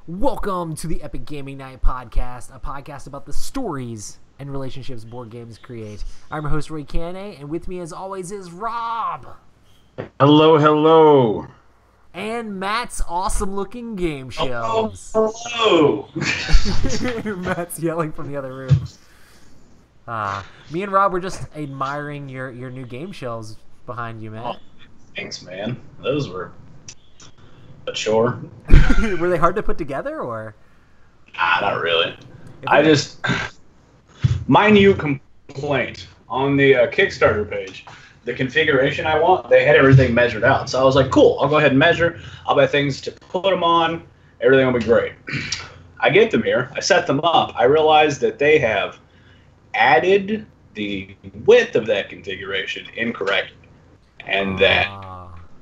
Welcome to the Epic Gaming Night Podcast, a podcast about the stories and relationships board games create. I'm your host, Roy Canay, and with me as always is Rob. Hello, hello. And Matt's awesome-looking game shelves. Hello. Matt's yelling from the other room. Me and Rob were just admiring your new game shelves behind you, Matt. Oh, thanks, man. Those were a chore. Were they hard to put together, or? Not really. My new complaint on the Kickstarter page, the configuration I want, they had everything measured out. So I was like, cool, I'll go ahead and measure. I'll buy things to put them on. Everything will be great. I get them here. I set them up. I realized that they have added the width of that configuration incorrectly. And that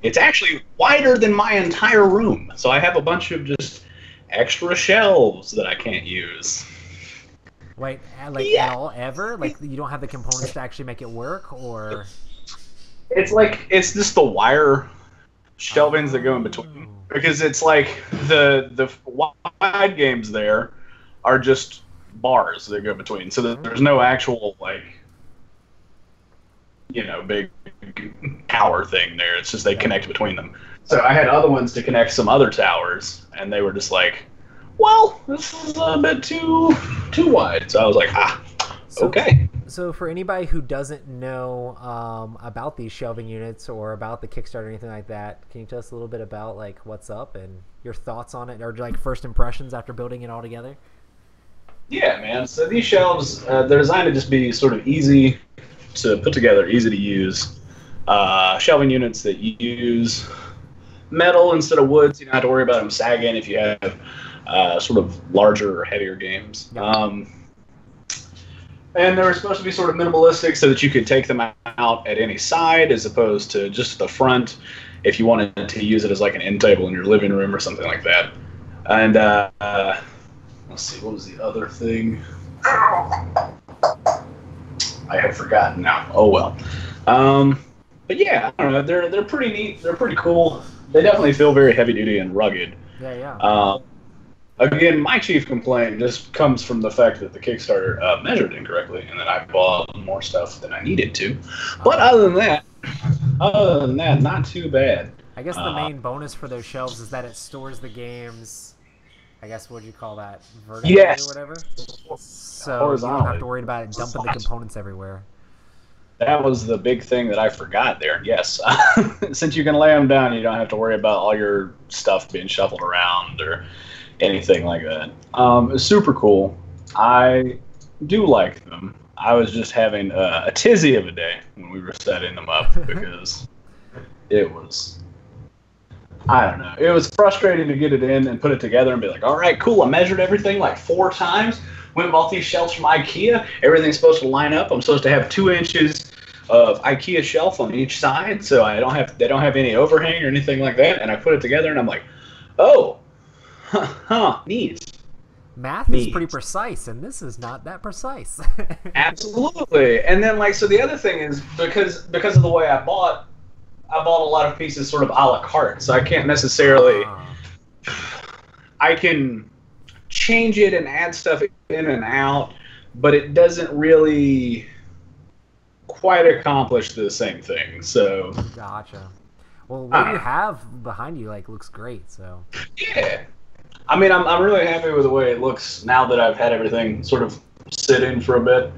it's actually wider than my entire room. So I have a bunch of just extra shelves that I can't use. Wait, at all, ever? Like, you don't have the components to actually make it work, or? It's just the wire shelvings that go in between. Because it's like the wide games there are just bars that go between. So that there's no actual, big tower thing there. It's just they connect between them. So I had other ones to connect some other towers, and they were just like, well, this is a bit too wide. So I was like, okay. So for anybody who doesn't know about these shelving units or about the Kickstarter or anything like that, can you tell us a little bit about what's up and your thoughts on it, or first impressions after building it all together? Yeah, man. So these shelves, they're designed to just be sort of easy to put together, easy to use. Shelving units that use metal instead of wood, so you don't have to worry about them sagging if you have sort of larger or heavier games. Yeah. And they were supposed to be sort of minimalistic so that you could take them out at any side as opposed to just the front if you wanted to use it as like an end table in your living room or something like that. And let's see, what was the other thing? I have forgotten now. Oh well. But yeah, I don't know. They're pretty neat. They're pretty cool. They definitely feel very heavy duty and rugged. Yeah. Again, my chief complaint just comes from the fact that the Kickstarter measured incorrectly, and that I bought more stuff than I needed to. But other than that, not too bad. I guess the main bonus for those shelves is that it stores the games. I guess what would you call that? Vertically or whatever. So you don't have to worry about it dumping the components everywhere. That was the big thing that I forgot there. Yes, since you can lay them down, you don't have to worry about all your stuff being shuffled around or anything like that. It's super cool. I do like them. I was just having a tizzy of a day when we were setting them up because it was, I don't know. It was frustrating to get it in and put it together and be like, all right, cool. I measured everything like 4 times. Went and bought these shelves from IKEA. Everything's supposed to line up. I'm supposed to have 2 inches of IKEA shelf on each side, so they don't have any overhang or anything like that. And I put it together, and I'm like, oh. Neat. Math is pretty precise, and this is not that precise. Absolutely. And then, so the other thing is, because of the way I bought a lot of pieces sort of a la carte, so I can't necessarily... I can change it and add stuff in and out, but it doesn't really quite accomplish the same thing, so... Gotcha. Well, what you have behind you, looks great, so... Yeah. I mean, I'm really happy with the way it looks now that I've had everything sort of sit in for a bit.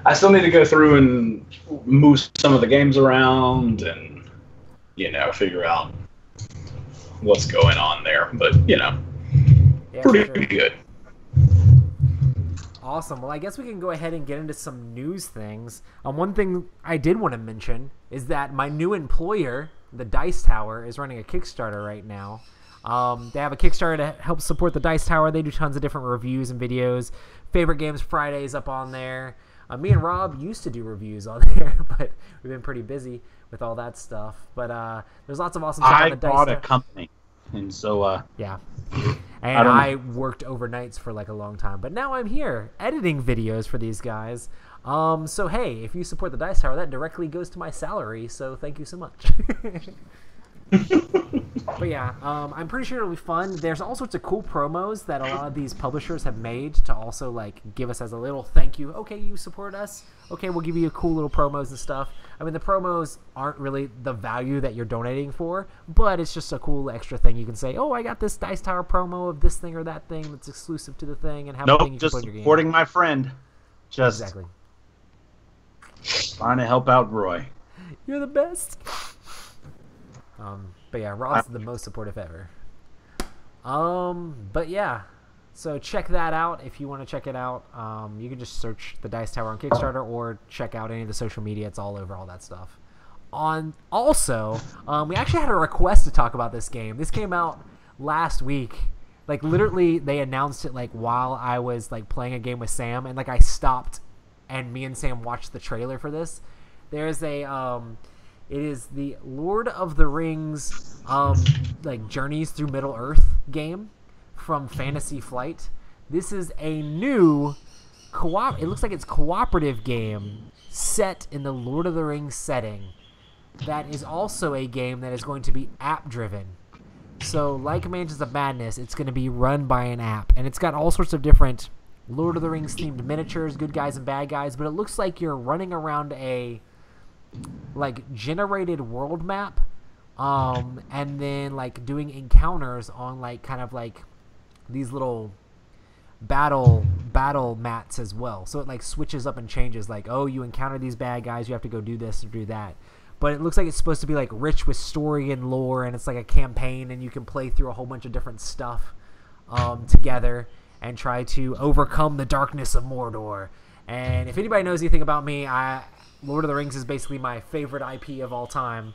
I still need to go through and move some of the games around and, figure out what's going on there. But, yeah, pretty good. Awesome. Well, I guess we can go ahead and get into some news things. One thing I did want to mention is that my new employer, the Dice Tower, is running a Kickstarter right now. They have a Kickstarter to help support the Dice Tower. They do tons of different reviews and videos. Favorite Games Fridays up on there. Me and Rob used to do reviews on there, but we've been pretty busy with all that stuff. But there's lots of awesome stuff on the Dice Tower. I bought a company, and so yeah. And I worked overnights for a long time, but now I'm here editing videos for these guys. So hey, if you support the Dice Tower, that directly goes to my salary. So thank you so much. But yeah, I'm pretty sure it'll be fun. There's all sorts of cool promos that a lot of these publishers have made to also like give us as a little thank you. Okay, you support us. Okay, we'll give you cool little promos and stuff. I mean, the promos aren't really the value that you're donating for, but it's just a cool extra thing you can say. Oh, I got this Dice Tower promo of this thing or that thing that's exclusive to the thing, and have a thing you can put in your game. Supporting my friend. Just exactly. Trying to help out Roy. You're the best. But yeah, Ross is the most supportive ever. But yeah, so check that out if you want to check it out. You can just search the Dice Tower on Kickstarter or check out any of the social media. It's all over all that stuff. Also, we actually had a request to talk about this game. This came out last week. Like literally, they announced it like while I was like playing a game with Sam, and like I stopped, and me and Sam watched the trailer for this. There's a it is the Lord of the Rings, like Journeys Through Middle Earth game from Fantasy Flight. This is a new it looks like it's cooperative game set in the Lord of the Rings setting. That is also a game that is going to be app driven. So like Mansions of Madness, it's going to be run by an app, and it's got all sorts of different Lord of the Rings themed miniatures, good guys and bad guys. But it looks like you're running around a like generated world map, and then like doing encounters on like kind of like these little battle mats as well. So it like switches up and changes. Like, oh, you encounter these bad guys, you have to go do this or do that. But it looks like it's supposed to be like rich with story and lore, and it's like a campaign, and you can play through a whole bunch of different stuff together and try to overcome the darkness of Mordor. And if anybody knows anything about me, Lord of the Rings is basically my favorite IP of all time.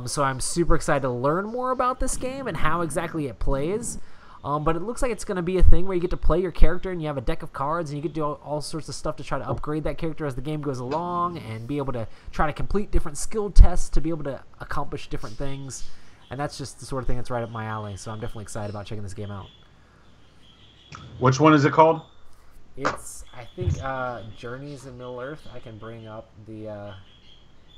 So I'm super excited to learn more about this game and how exactly it plays. But it looks like it's going to be a thing where you get to play your character and you have a deck of cards and you get to do all sorts of stuff to try to upgrade that character as the game goes along and be able to try to complete different skill tests to be able to accomplish different things. And that's just the sort of thing that's right up my alley. So I'm definitely excited about checking this game out. Which one is it called? It's, I think, Journeys in Middle Earth. I can bring up the...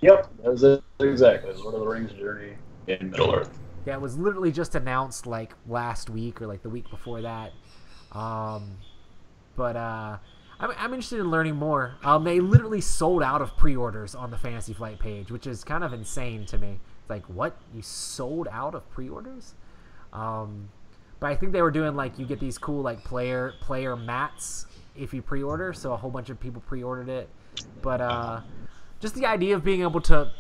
Yep, that's it exactly. Lord of the Rings Journey in Middle Earth. Yeah, it was literally just announced like last week or like the week before that. I'm interested in learning more. They literally sold out of pre-orders on the Fantasy Flight page, which is kind of insane to me. It's like, what? You sold out of pre-orders? But I think they were doing like you get these cool like player mats if you pre-order, so a whole bunch of people pre-ordered it. But just the idea of being able to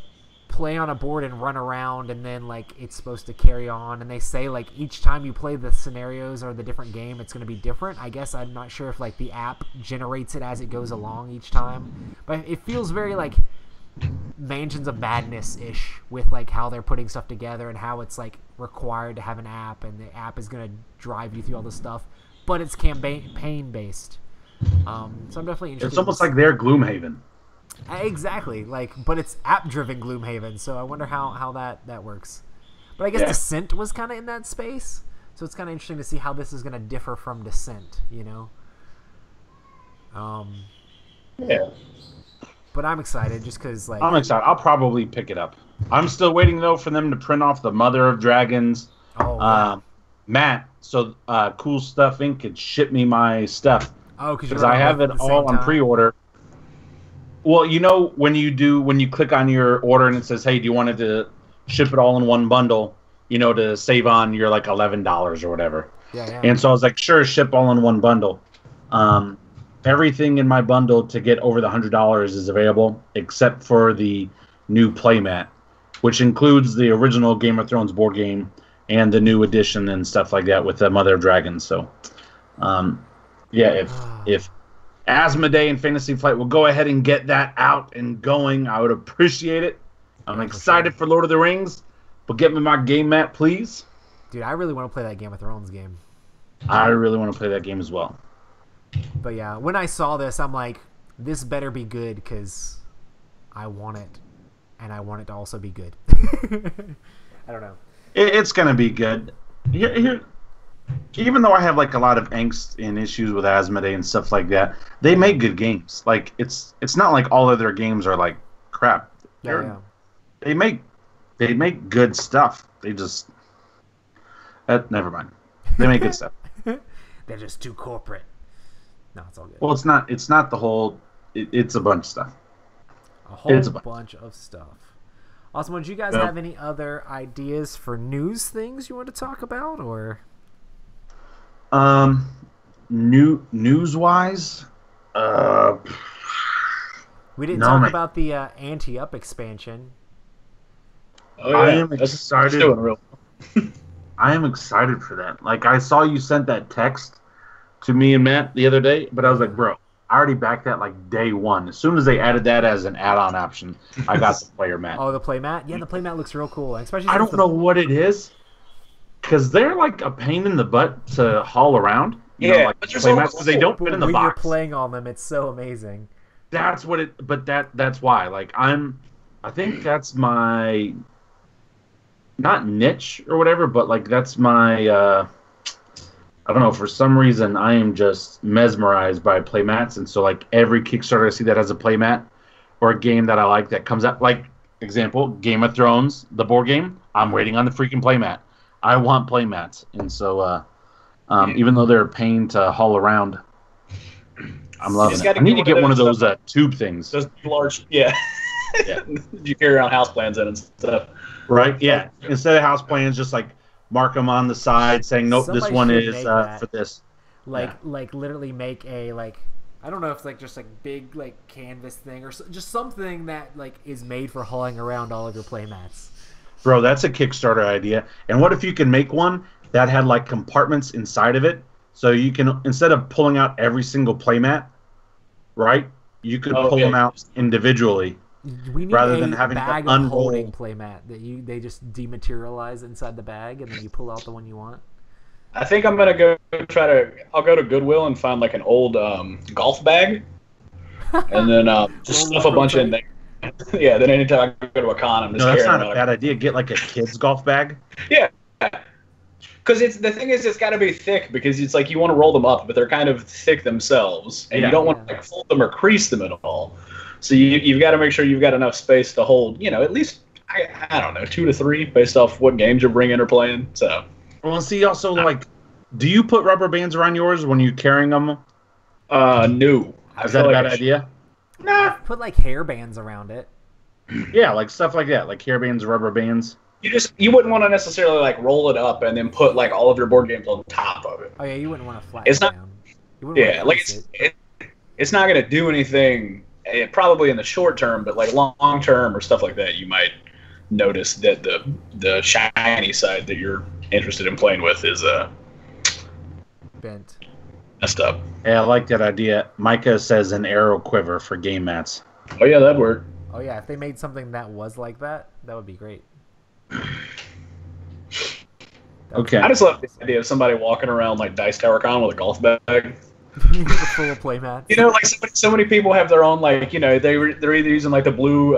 play on a board and run around, and then like it's supposed to carry on, and they say like each time you play the scenarios or the different game it's going to be different. I guess I'm not sure if like the app generates it as it goes along each time, but it feels very like Mansions of Madness-ish with like how they're putting stuff together and how it's like required to have an app, and the app is going to drive you through all this stuff, but it's campaign based. So I'm definitely interested. It's almost like their Gloomhaven. Exactly, like, but it's app-driven Gloomhaven, so I wonder how that works. But I guess Descent was kind of in that space, so it's kind of interesting to see how this is going to differ from Descent, you know? Yeah. But I'm excited just because, like... I'm excited. I'll probably pick it up. I'm still waiting, though, for them to print off the Mother of Dragons. Oh, wow. Matt, so Cool Stuff Inc. could ship me my stuff. Oh, because I have it all on pre-order. Well, you know when you click on your order and it says, "Hey, do you want it to ship it all in one bundle?" You know, to save on your like $11 or whatever. Yeah. And so I was like, "Sure, ship all in one bundle." Everything in my bundle to get over the $100 is available, except for the new playmat, which includes the original Game of Thrones board game and the new edition and stuff like that with the Mother of Dragons. So, if Asmodee and Fantasy Flight will go ahead and get that out and going, I would appreciate it. I'm excited for Lord of the Rings, but get me my game mat, please. Dude, I really want to play that Game of Thrones game. I really want to play that game as well. But yeah, when I saw this, I'm like, this better be good because I want it, and I want it to also be good. I don't know. It's going to be good. Here, even though I have like a lot of angst and issues with Asmodee and stuff like that, they make good games. Like it's not like all of their games are like crap. Yeah. They make good stuff. They just Never mind. They make good stuff. They're just too corporate. No, it's all good. Well, it's not. It's not the whole. It's a bunch of stuff. A whole bunch of stuff. Awesome. Would you guys have any other ideas for news things you want to talk about, or? News wise, we didn't talk about the Anti-Up expansion. Oh, yeah. I am excited. I am excited for that. Like, I saw you sent that text to me and Matt the other day, but I was like, bro, I already backed that like day one. As soon as they added that as an add-on option, I got the player mat. Oh, the playmat? Yeah, the playmat looks real cool. Especially I don't know what it is, because they're like a pain in the butt to haul around. You know, like playmats, because they don't fit in the box. When you're playing on them, it's so amazing. That's what it. But that's why. Like, I think that's my, not niche or whatever, but like that's my. I don't know. For some reason, I am just mesmerized by playmats, and so like every Kickstarter I see that has a playmat or a game that I like that comes out, like example, Game of Thrones, the board game. I'm waiting on the freaking playmat. I want playmats, and so even though they're a pain to haul around, I'm loving it. I need to get one of those tube things. Those large, yeah. You carry around house plans in and stuff. Right? Yeah. Instead of house plans, just like mark them on the side saying, nope, this one is for this. Like literally make a, like, I don't know if it's like just like big like canvas thing or just something that like is made for hauling around all of your playmats. Bro, that's a Kickstarter idea. And what if you can make one that had like compartments inside of it, so you can, instead of pulling out every single playmat, right? You could pull them out individually. We need rather than having bag to of holding playmat that they just dematerialize inside the bag, and then you pull out the one you want. I think I'm gonna I'll go to Goodwill and find like an old golf bag, and then just stuff a bunch in there. Yeah, then anytime I go to a con, I'm just that's carrying not a bad idea. Get like a kid's golf bag. Yeah. Because the thing is, it's got to be thick, because it's like you want to roll them up, but they're kind of thick themselves, and you don't want to like fold them or crease them at all. So you've got to make sure you've got enough space to hold, at least I don't know, 2 to 3 based off what games you're bringing or playing. So. Well, see, also like, do you put rubber bands around yours when you're carrying them? No. Is that a bad idea? Nah. Put like hair bands around it. Yeah, like stuff like that, like hair bands, rubber bands. You wouldn't want to necessarily like roll it up and then put like all of your board games on top of it. Oh yeah, you wouldn't want to flatten it down. It's not going to do anything. Probably in the short term, but like long term or stuff like that, you might notice that the shiny side that you're interested in playing with is bent, messed up. Yeah, I like that idea. Micah says an arrow quiver for game mats. Oh yeah, that'd work. Oh yeah, if they made something that was like that, that would be great. Okay. I just love the idea of somebody walking around like Dice Tower Con with a golf bag. Full of playmats. Like so many people have their own, like, they're either using like the blue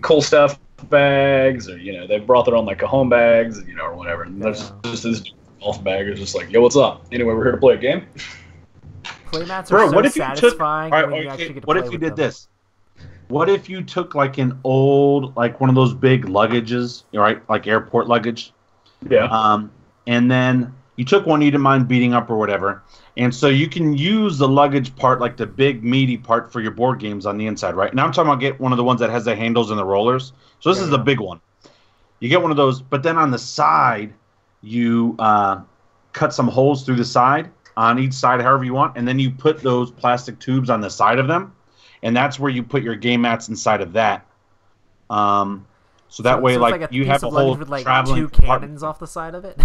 cool stuff bags, or they brought their own like cajon bags, or whatever. And there's just this golf bag is just like, yo, what's up? Anyway, we're here to play a game. Playmats are so satisfying. What if you did this? What if you took like an old, like one of those big luggages, right? Like airport luggage. Yeah. And then you took one you didn't mind beating up or whatever. And so you can use the luggage part, like the big meaty part, for your board games on the inside, right? Now I'm talking about get one of the ones that has the handles and the rollers. So this is the big one. You get one of those, but then on the side, you cut some holes through the side on each side, however you want, and then you put those plastic tubes on the side of them. And that's where you put your game mats inside of that. So that way, like you have a whole with like traveling 2 cannons off the side of it,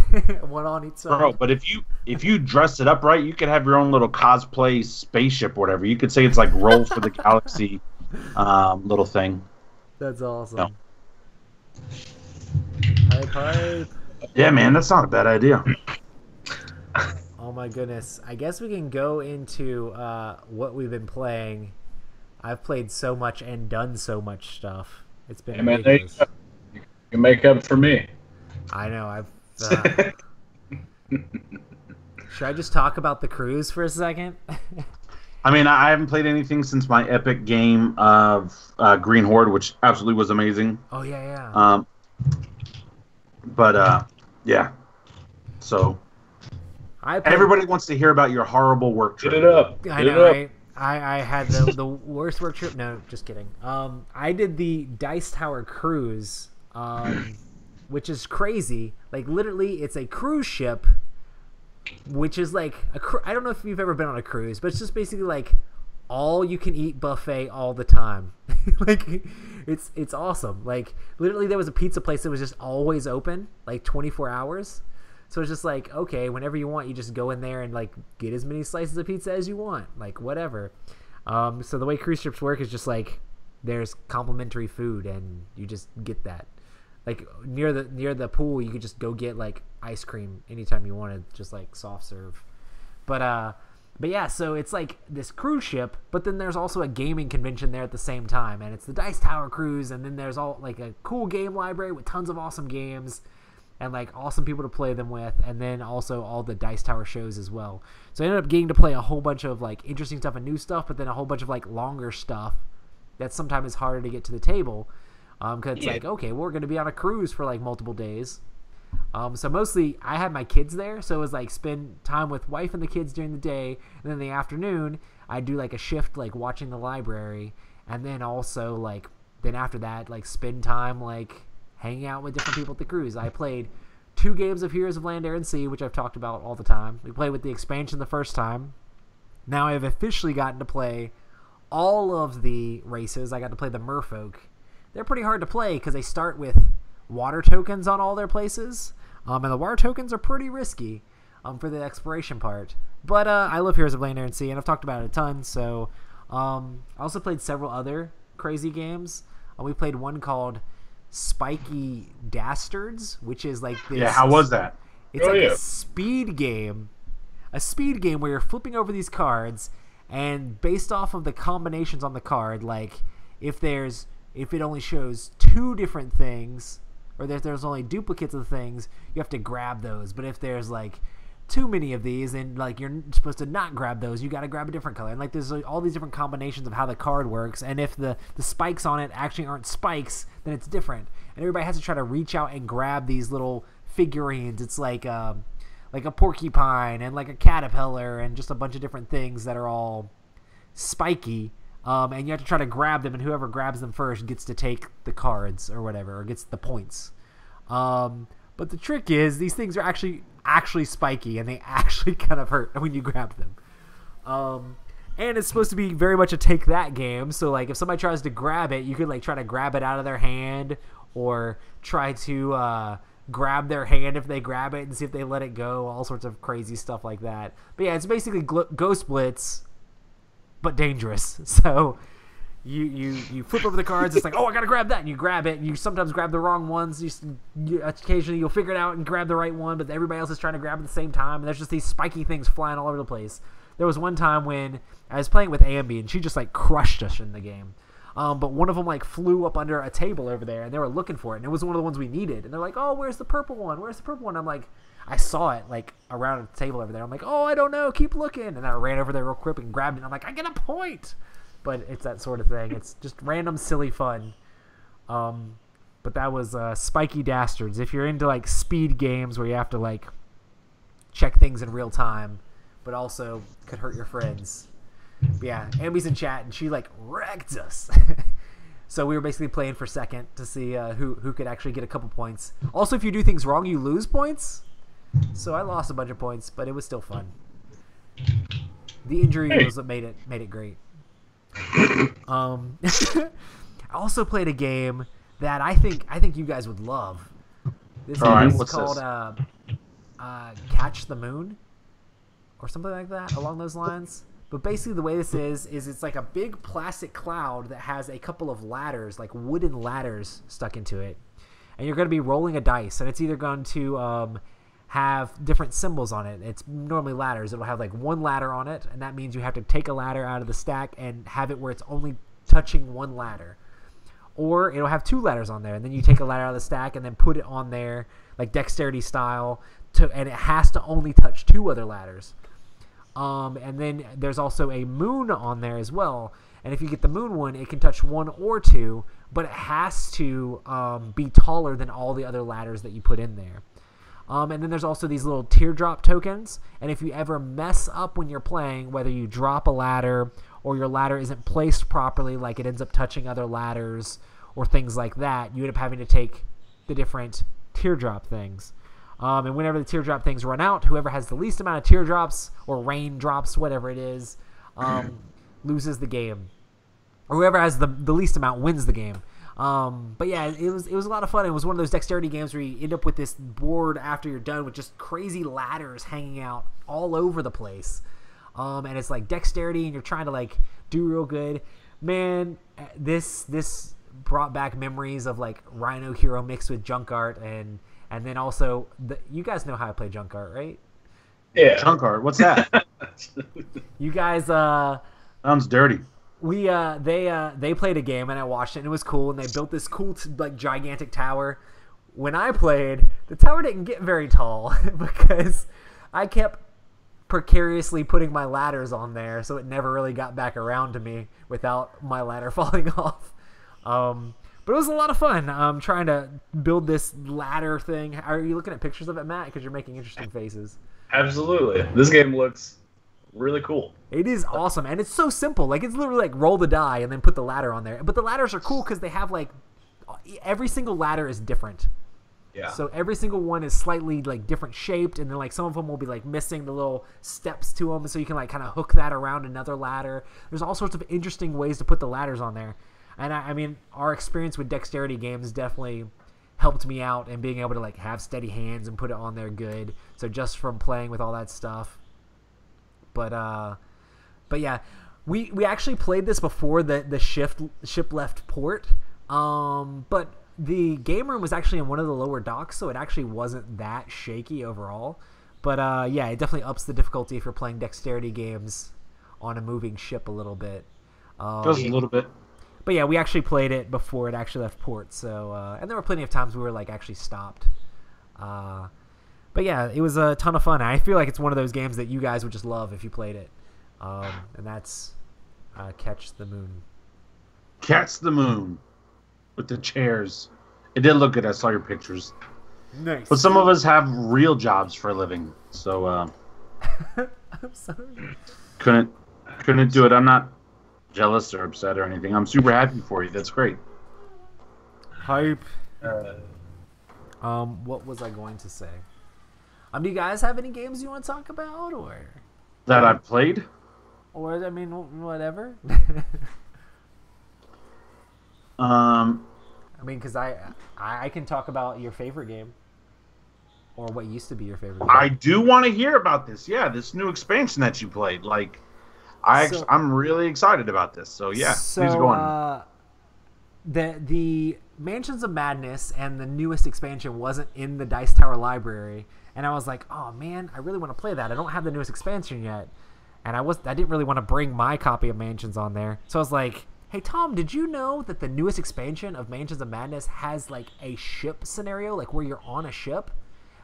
one on each side. Bro, but if you dress it up right, you could have your own little cosplay spaceship or whatever. You could say it's like Roll for the Galaxy little thing. That's awesome. No. Hype. Yeah, man, that's not a bad idea. Oh my goodness. I guess we can go into what we've been playing. I've played so much and done so much stuff. It's been ridiculous. You can make up for me. I know. Should I just talk about the cruise for a second? I mean, I haven't played anything since my epic game of Green Horde, which absolutely was amazing. Oh, yeah. But, yeah. So I played, everybody wants to hear about your horrible work trip. Get it up. I Get know, it up. right? I had the worst work trip. No, just kidding. I did the Dice Tower cruise, which is crazy. Like literally, it's a cruise ship, which is like I don't know if you've ever been on a cruise, but it's just basically like all you can eat buffet all the time. Like it's awesome. Like literally, there was a pizza place that was just always open, like 24 hours. So it's just like, okay, whenever you want, you just go in there and like get as many slices of pizza as you want, like whatever. So the way cruise ships work is just like there's complimentary food and you just get that. Like near the pool, you could just go get like ice cream anytime you wanted, just like soft serve. But yeah, so it's like this cruise ship, but then there's also a gaming convention there at the same time, and it's the Dice Tower cruise, and then there's all like a cool game library with tons of awesome games. And like awesome people to play them with, and then also all the Dice Tower shows as well. So I ended up getting to play a whole bunch of like interesting stuff and new stuff, but then a whole bunch of like longer stuff that sometimes is harder to get to the table because it's like, okay, we're going to be on a cruise for like multiple days. So mostly I had my kids there, so it was like spend time with wife and the kids during the day, and then in the afternoon I'd do like a shift like watching the library, and then also like then after that like spend time like hanging out with different people at the cruise. I played 2 games of Heroes of Land, Air, and Sea, which I've talked about all the time. We played with the expansion the first time. Now I have officially gotten to play all of the races. I got to play the merfolk. They're pretty hard to play because they start with water tokens on all their places. And the water tokens are pretty risky for the exploration part. But I love Heroes of Land, Air, and Sea, and I've talked about it a ton. So I also played several other crazy games. We played one called Spiky Dastards, which is like this. Yeah, how was that? It's a speed game. A speed game where you're flipping over these cards, and based off of the combinations on the card, like if it only shows 2 different things, or there's only duplicates of things, you have to grab those. But if there's like too many of these, and like you're supposed to not grab those, you got to grab a different color. And like there's all these different combinations of how the card works, and if the spikes on it actually aren't spikes, then it's different, and everybody has to try to reach out and grab these little figurines. It's like a porcupine and like a caterpillar and just a bunch of different things that are all spiky, and you have to try to grab them, and whoever grabs them first gets to take the cards or whatever, or gets the points. But the trick is these things are actually spiky, and they actually kind of hurt when you grab them. And it's supposed to be very much a take that game. So like if somebody tries to grab it, you could like try to grab it out of their hand, or try to grab their hand if they grab it and see if they let it go. All sorts of crazy stuff like that. But yeah, it's basically Ghost Blitz, but dangerous. So you flip over the cards. It's like, oh, I gotta grab that, and you grab it. And you sometimes grab the wrong ones. Occasionally you'll figure it out and grab the right one, but everybody else is trying to grab at the same time. And there's just these spiky things flying all over the place. There was one time when I was playing with Ambi, and she just like crushed us in the game. But one of them like flew up under a table over there, and they were looking for it, and it was one of the ones we needed. And they're like, "Oh, where's the purple one? Where's the purple one?" I'm like, I saw it like around a table over there. I'm like, "Oh, I don't know. Keep looking." And I ran over there real quick and grabbed it. And I'm like, I get a point. But it's that sort of thing. It's just random, silly fun. But that was Spiky Dastards. If you're into like speed games where you have to like check things in real time, but also could hurt your friends. But yeah, Ambi's in chat, and she like wrecked us. So we were basically playing for second to see who could actually get a couple points. Also, if you do things wrong, you lose points. So I lost a bunch of points, but it was still fun. The injury was what made it great. I also played a game that I think you guys would love. This game is called Catch the Moon, or something like that along those lines. But basically the way this is it's like a big plastic cloud that has a couple of ladders, like wooden ladders stuck into it, and you're going to be rolling a dice, and it's either going to have different symbols on it. It's normally ladders. It'll have like one ladder on it, and that means you have to take a ladder out of the stack and have it where it's only touching one ladder. Or it'll have 2 ladders on there, and then you take a ladder out of the stack and then put it on there like dexterity style, and it has to only touch 2 other ladders. And then there's also a moon on there as well, and if you get the moon one, it can touch 1 or 2, but it has to be taller than all the other ladders that you put in there. And then there's also these little teardrop tokens. And if you ever mess up when you're playing, whether you drop a ladder or your ladder isn't placed properly, like it ends up touching other ladders or things like that, you end up having to take the different teardrop things. And whenever the teardrop things run out, whoever has the least amount of teardrops or raindrops, whatever it is, loses the game. Or whoever has the least amount wins the game. But yeah, it was a lot of fun. It was one of those dexterity games where you end up with this board after you're done with just crazy ladders hanging out all over the place. And it's like dexterity, and you're trying to like do real good. Man, this brought back memories of like Rhino Hero mixed with junk art, and then also you guys know how I play junk art, right? Yeah. Junk art. What's that? You guys Sounds dirty. They played a game and I watched it and it was cool, and they built this cool like gigantic tower. When I played, the tower didn't get very tall because I kept precariously putting my ladders on there, so it never really got back around to me without my ladder falling off. But it was a lot of fun trying to build this ladder thing. Are you looking at pictures of it, Matt? Because you're making interesting faces. Absolutely. This game looks really cool. It is awesome, and it's so simple. Like, it's literally like roll the die and then put the ladder on there. But the ladders are cool because they have like every single ladder is different. Yeah. So every single one is slightly like different shaped, and then like some of them will be like missing the little steps to them, so you can like kind of hook that around another ladder. There's all sorts of interesting ways to put the ladders on there. And I mean, our experience with dexterity games definitely helped me out in being able to like have steady hands and put it on there good. So just from playing with all that stuff. But yeah, we actually played this before the ship left port. But the game room was actually in one of the lower docks, so it actually wasn't that shaky overall. But yeah, it definitely ups the difficulty if you're playing dexterity games on a moving ship a little bit. Just a little bit. But yeah, we actually played it before it actually left port. So and there were plenty of times we were like actually stopped. But yeah, it was a ton of fun. I feel like it's one of those games that you guys would just love if you played it. And that's Catch the Moon. Catch the Moon with the chairs. It did look good. I saw your pictures. Nice. But some of us have real jobs for a living, so I'm sorry. couldn't do it. I'm not jealous or upset or anything. I'm super happy for you. That's great. Hype. What was I going to say? Do you guys have any games you want to talk about, or That I've played? Or I mean, whatever. I mean, because I can talk about your favorite game, or what used to be your favorite game. I do want to hear about this. Yeah, this new expansion that you played. Like, I'm really excited about this. So yeah, please go on. The Mansions of Madness and the newest expansion wasn't in the Dice Tower library, and I was like, oh man, I really want to play that. I don't have the newest expansion yet, and I didn't really want to bring my copy of Mansions on there. So I was like, hey Tom, did you know that the newest expansion of Mansions of Madness has like a ship scenario, like where you're on a ship?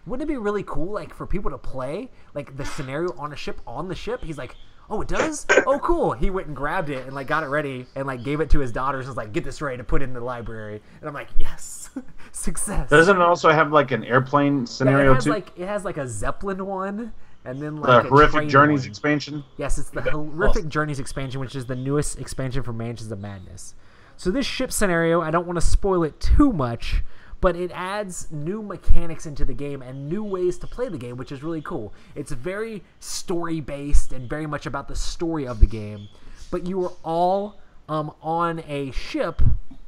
Wouldn't it be really cool, like, for people to play like the scenario on a ship on the ship? He's like, oh, it does? Oh, cool. He went and grabbed it and like got it ready and like gave it to his daughters and was like, get this ready to put in the library. And I'm like, yes, success. Doesn't it also have like an airplane scenario too? It has like a Zeppelin one, and then like the Horrific Journeys expansion. Yes, it's the Horrific Journeys expansion, which is the newest expansion for Mansions of Madness. So this ship scenario, I don't want to spoil it too much, but it adds new mechanics into the game and new ways to play the game, which is really cool. It's very story-based and very much about the story of the game. But you are all on a ship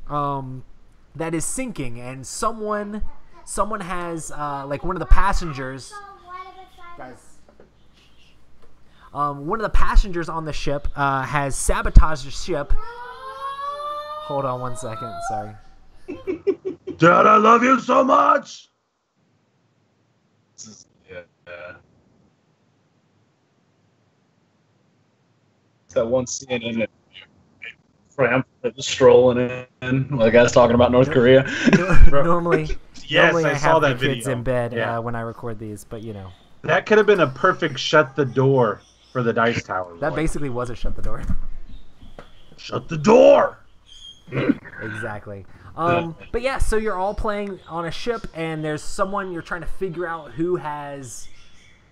that is sinking, and someone has, like one of the passengers... Guys, one of the passengers on the ship has sabotaged the ship. Hold on one second, sorry. Dad, I love you so much. That one scene in it, just strolling in, while the guy's talking about North Korea. Normally, Yes, I saw have that the kids video. in bed Yeah. when I record these, but you know. That could have been a perfect shut the door for the Dice Tower. That basically was a shut the door. Shut the door. Exactly. But yeah, so you're all playing on a ship, and there's someone you're trying to figure out who has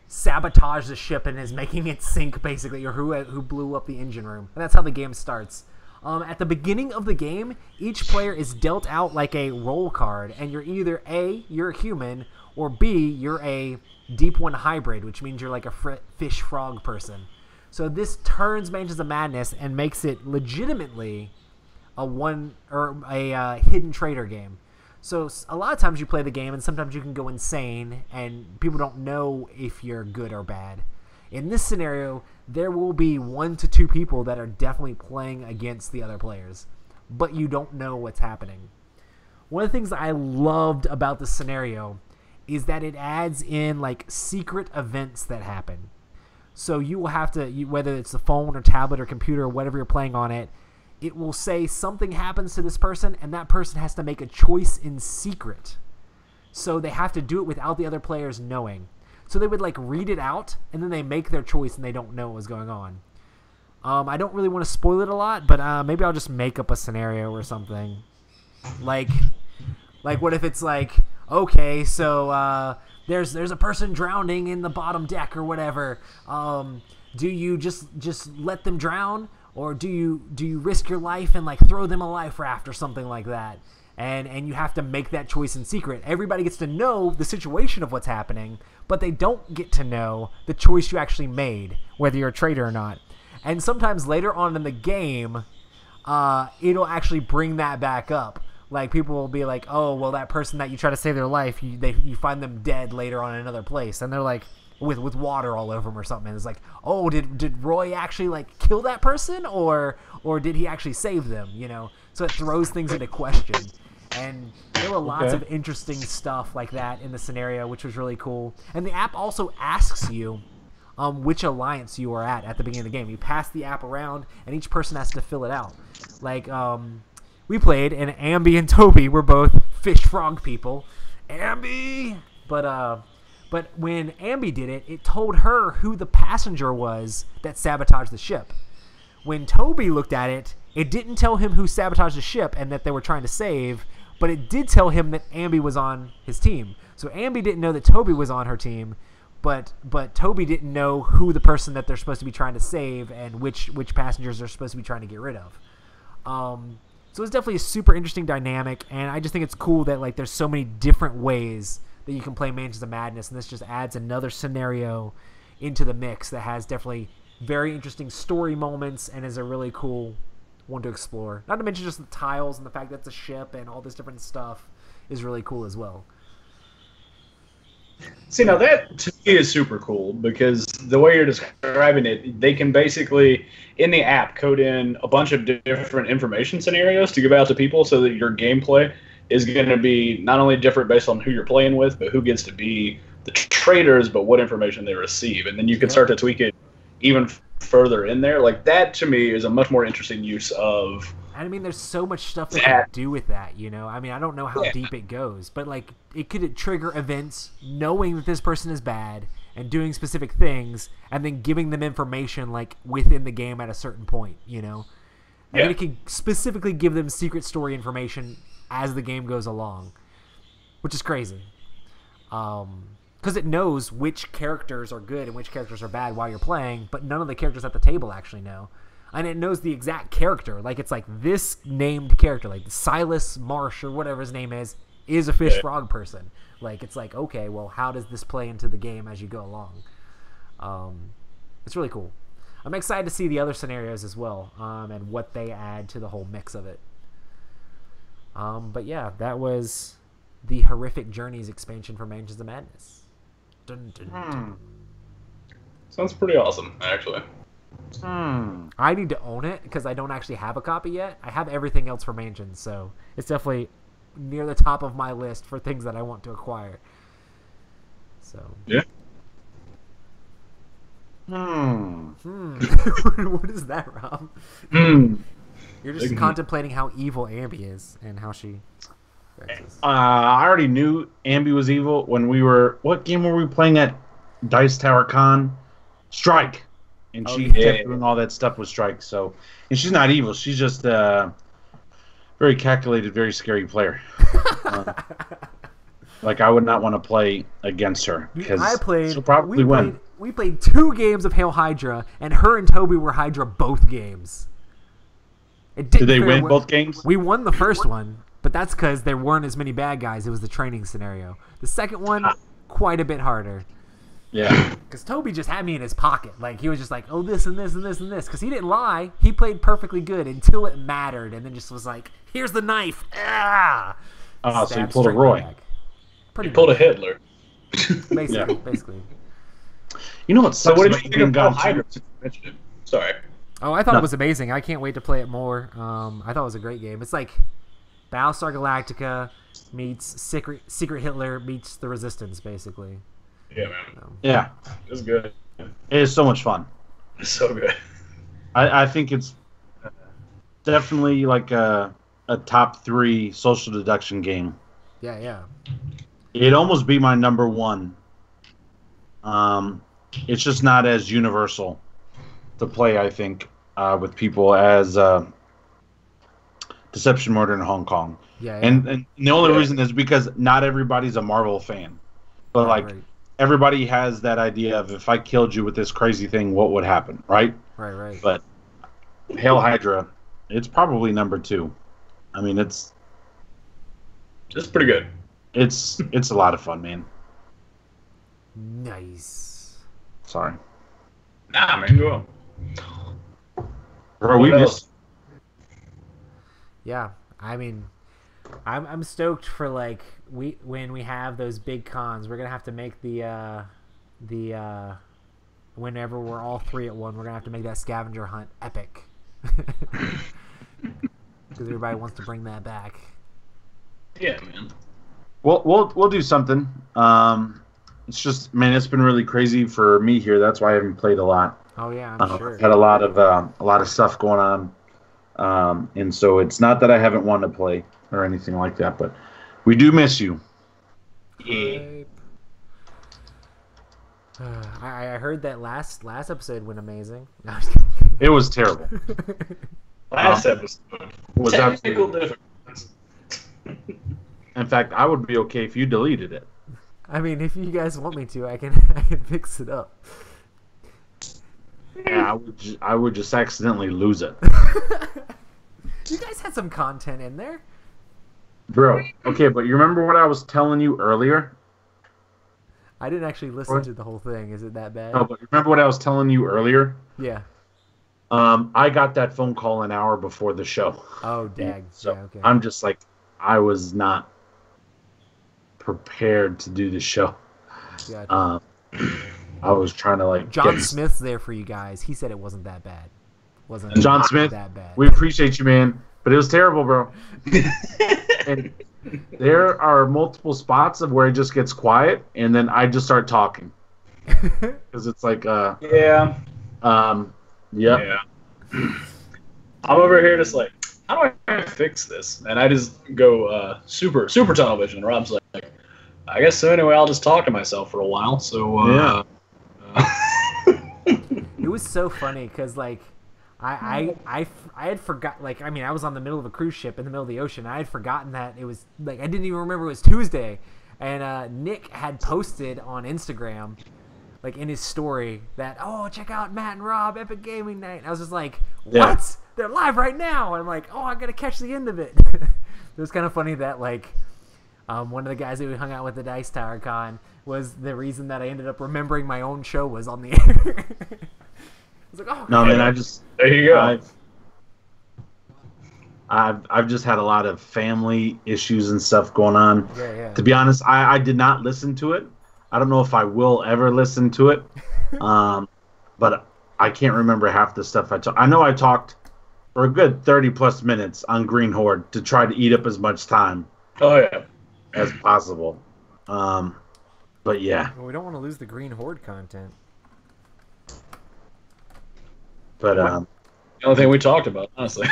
sabotaged the ship and is making it sink, basically, or who blew up the engine room. And that's how the game starts. At the beginning of the game, each player is dealt out like a role card, and you're either A, you're a human, or B, you're a Deep One hybrid, which means you're like a fish frog person. So this turns Mansions of Madness and makes it legitimately a hidden trader game. So a lot of times you play the game and sometimes you can go insane and people don't know if you're good or bad. In this scenario, there will be 1 to 2 people that are definitely playing against the other players, but you don't know what's happening. One of the things that I loved about this scenario is that it adds in like secret events that happen. So you will have to, whether it's the phone or tablet or computer or whatever you're playing on it, it will say something happens to this person and that person has to make a choice in secret. So they have to do it without the other players knowing. So they would like read it out and then they make their choice and they don't know what's going on. I don't really want to spoil it a lot, but maybe I'll just make up a scenario or something. Like what if it's like, okay, so there's a person drowning in the bottom deck or whatever. Do you just let them drown, or do you risk your life and like throw them a life raft or something like that? And you have to make that choice in secret. Everybody gets to know the situation of what's happening, but they don't get to know the choice you actually made, whether you're a traitor or not. And sometimes later on in the game, it'll actually bring that back up. Like, people will be like, oh, well, that person that you try to save their life, you find them dead later on in another place. And they're like, with water all over them or something. And it's like, oh, did Roy actually, like, kill that person? Or did he actually save them, you know? So it throws things into question. And there were lots of interesting stuff like that in the scenario, which was really cool. And the app also asks you which alliance you are at the beginning of the game. You pass the app around, and each person has to fill it out. Like, we played, and Ambi and Toby were both fish frog people. Ambi! But when Ambi did it, it told her who the passenger was that sabotaged the ship. When Toby looked at it, it didn't tell him who sabotaged the ship and that they were trying to save, but it did tell him that Ambi was on his team. So Ambi didn't know that Toby was on her team, but Toby didn't know who the person that they're supposed to be trying to save and which passengers they're supposed to be trying to get rid of. So it's definitely a super interesting dynamic, and I just think it's cool that like there's so many different ways that you can play Mansions of Madness, and this just adds another scenario into the mix that has definitely very interesting story moments and is a really cool one to explore. Not to mention just the tiles and the fact that it's a ship and all this different stuff is really cool as well. See, now that to me is super cool because the way you're describing it, they can basically, in the app, code in a bunch of different information scenarios to give out to people so that your gameplay is going to be not only different based on who you're playing with, but who gets to be the traders, but what information they receive. And then you can start to tweak it even further in there. Like, that to me is a much more interesting use of... I mean, there's so much stuff they can do with that, you know? I mean, I don't know how deep it goes, but, like, it could trigger events knowing that this person is bad and doing specific things and then giving them information, like, within the game at a certain point, you know? And then it could specifically give them secret story information as the game goes along, which is crazy. Because it knows which characters are good and which characters are bad while you're playing, but none of the characters at the table actually know. And it knows the exact character. Like, it's like this named character, like Silas Marsh or whatever his name is a fish frog person. Like, it's like, okay, well, how does this play into the game as you go along? It's really cool. I'm excited to see the other scenarios as well, and what they add to the whole mix of it. But yeah, that was the Horrific Journeys expansion for Mansions of Madness. Dun, dun, dun. Sounds pretty awesome, actually. I need to own it because I don't actually have a copy yet. I have everything else for Mansions, so it's definitely near the top of my list for things that I want to acquire. So yeah. What is that, Rob? You're just contemplating how evil Ambi is and how she vexes. I already knew Ambi was evil when we were... What game were we playing at Dice Tower Con? Strike. And she kept doing all that stuff with Strike. So, and she's not evil. She's just very calculated, very scary player. Like, I would not want to play against her because she'll probably win. We played 2 games of Hail Hydra, and her and Toby were Hydra both games. Did they win both games? We won the first one, but that's because there weren't as many bad guys. It was the training scenario. The second one, quite a bit harder. Yeah. Because Toby just had me in his pocket. Like, he was just like, oh, this and this and this and this. Because he didn't lie. He played perfectly good until it mattered, and then just was like, here's the knife. Ah! Oh, so you pulled a Roy. You pulled a Hitler. Basically. You know what sucks? So what did you think of Hydra? Sorry. Oh, I thought it was amazing. I can't wait to play it more. I thought it was a great game. It's like Battlestar Galactica meets Secret Hitler meets the Resistance, basically. Yeah, man. Yeah. It's good. It is so much fun. It's so good. I think it's definitely like a top 3 social deduction game. Yeah. It almost be my number 1. It's just not as universal to play, I think, with people as Deception, Murder in Hong Kong. Yeah. And the only reason is because not everybody's a Marvel fan. But, right. Everybody has that idea of if I killed you with this crazy thing, what would happen, right? Right. But Hail Hydra, it's probably number 2. I mean, it's pretty good. It's a lot of fun, man. Nice. Sorry. Nah, man, go on. Bro, we missed. Yeah, I mean, I'm stoked for like when we have those big cons. We're gonna have to make the whenever we're all 3 at one, we're gonna have to make that scavenger hunt epic. Because everybody wants to bring that back. Yeah, man. We'll do something. It's just, man, it's been really crazy for me here. That's why I haven't played a lot. Oh yeah, I'm sure. I've had a lot of stuff going on, and so it's not that I haven't wanted to play or anything like that, but we do miss you. Yeah. I heard that last episode went amazing. It was terrible. Last episode was technical difference. In fact, I would be okay if you deleted it. I mean, if you guys want me to, I can fix it up. Yeah, I would just accidentally lose it. You guys had some content in there. Bro, okay, but you remember what I was telling you earlier? I didn't actually listen to the whole thing. Is it that bad? No, but remember what I was telling you earlier? Yeah. I got that phone call an hour before the show. Oh, dag. So yeah, okay. I'm just like, I was not prepared to do the show. Gotcha. I was trying to like. John Smith's there for you guys. He said it wasn't that bad. Wasn't John Smith? That bad. We appreciate you, man, but it was terrible, bro. And there are multiple spots of where it just gets quiet, and then I just start talking because it's like, yeah. Yeah. I'm over here just like, how do I fix this? And I just go super tunnel vision. And Rob's like, I guess so. Anyway, I'll just talk to myself for a while. So yeah. It was so funny because like I had forgot, like, I mean, I was on the middle of a cruise ship in the middle of the ocean. I had forgotten that it was like, I didn't even remember it was Tuesday, and Nick had posted on Instagram, like in his story, that, oh, check out Matt and Rob Epic Gaming Night. And I was just like, what? Yeah. They're live right now. And I'm like, oh, I gotta catch the end of it. It was kind of funny that like one of the guys that we hung out with at Dice Tower Con was the reason that I ended up remembering my own show was on the air. I was like, oh, no, man, there you go. I've just had a lot of family issues and stuff going on. Yeah. To be honest, I did not listen to it. I don't know if I will ever listen to it, but I can't remember half the stuff I talked. I know I talked for a good 30-plus minutes on Green Horde to try to eat up as much time as possible. But yeah. Well, we don't want to lose the Green Horde content. But the only thing we talked about, honestly.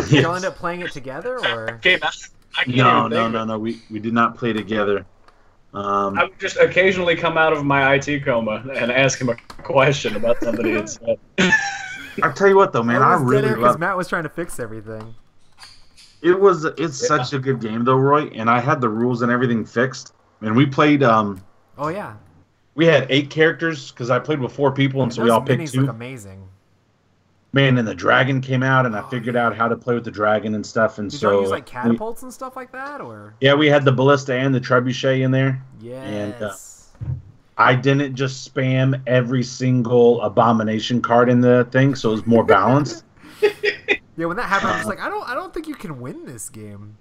Did y'all end up playing it together, or? No. We did not play together. I would just occasionally come out of my IT coma and ask him a question about something he had said. I'll tell you what, though, man, I really love. Because Matt was trying to fix everything. It's such a good game though, Roy. And I had the rules and everything fixed. And we played. Oh yeah. We had 8 characters because I played with 4 people, and so we all picked minis 2. look amazing. Man, and the dragon came out, and I figured out how to play with the dragon and stuff. And Did so y'all use like catapults and stuff like that, or? yeah, we had the ballista and the trebuchet in there. Yes. And I didn't just spam every single abomination card in the thing, so it was more balanced. Yeah, when that happened, I was like, I don't think you can win this game.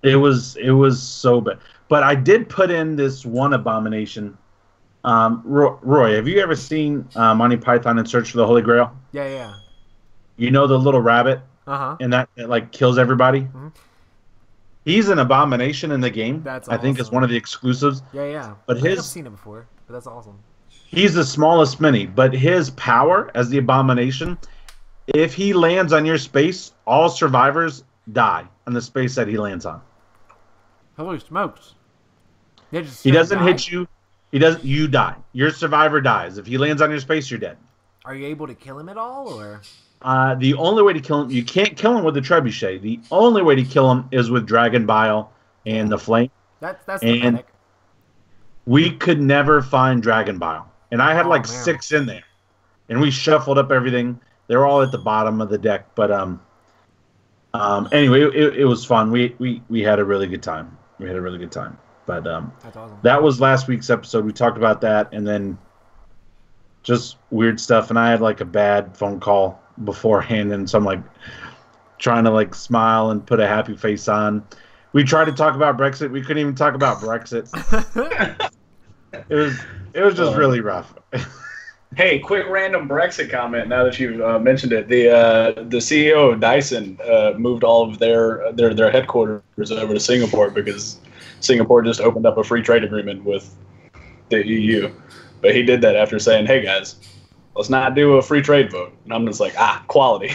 It was so bad, but I did put in this one abomination. Roy, have you ever seen Monty Python in Search for the Holy Grail? Yeah. You know the little rabbit, And that like kills everybody. Mm-hmm. He's an abomination in the game. That's I think it's one of the exclusives. Yeah. But I've seen it before, but that's awesome. He's the smallest mini, but his power as the abomination, if he lands on your space, all survivors die on the space that he lands on. Holy smokes! He doesn't hit you. You die. Your survivor dies. If he lands on your space, you're dead. Are you able to kill him at all, or? The only way to kill him, you can't kill him with the trebuchet. The only way to kill him is with Dragon Bile and the Flame. That's the panic. We could never find Dragon Bile, and I had 6 in there, and we shuffled up everything. They were all at the bottom of the deck, but anyway, it was fun. We had a really good time. But that's awesome. That was last week's episode. We talked about that, and then just weird stuff. And I had like a bad phone call beforehand, and so I'm like trying to like smile and put a happy face on. We tried to talk about Brexit. We couldn't even talk about Brexit. It was just really rough. Hey, quick random Brexit comment. Now that you've mentioned it, the CEO of Dyson moved all of their headquarters over to Singapore because Singapore just opened up a free trade agreement with the EU. But he did that after saying, "Hey guys, let's not do a free trade vote." And I'm just like, quality.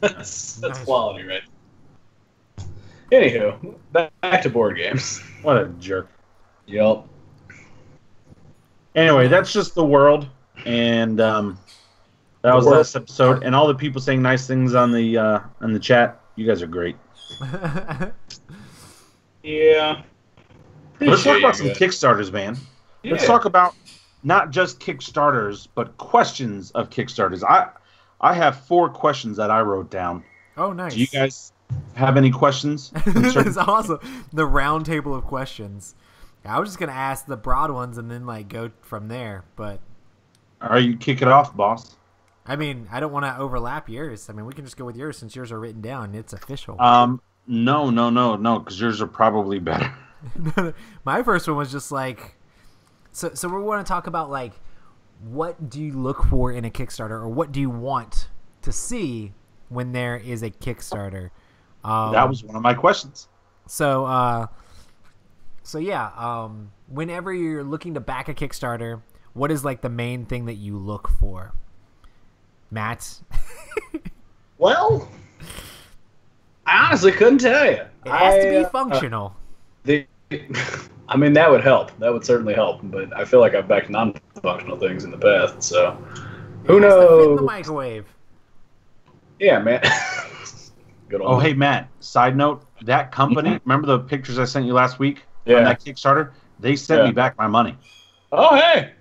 that's quality, right? Anywho, back to board games. What a jerk. Yep. Anyway, that's just the world. And that was last episode. And all the people saying nice things on the chat. You guys are great. Yeah. Let's talk about some Kickstarters, man. Yeah. Let's talk about not just Kickstarters, but questions of Kickstarters. I have 4 questions that I wrote down. Oh, nice. Do you guys have any questions? That's awesome. The round table of questions. I was just going to ask the broad ones and then like go from there, but... Are you kick it off, boss? I mean, I don't want to overlap yours. I mean, we can just go with yours since yours are written down. It's official. No, because yours are probably better. My first one was just like, so we want to talk about like, what do you look for in a Kickstarter, or what do you want to see when there is a Kickstarter? That was one of my questions. So yeah, whenever you're looking to back a Kickstarter, what is like the main thing that you look for? Matt? Well, I honestly couldn't tell you. It has to be functional. I mean, that would help. That would certainly help. But I feel like I've backed non-functional things in the past, so who knows? To fit in the microwave. Yeah, man. Good old. Oh, hey, Matt. Side note: that company. Remember the pictures I sent you last week on that Kickstarter? They sent me back my money. Oh, hey.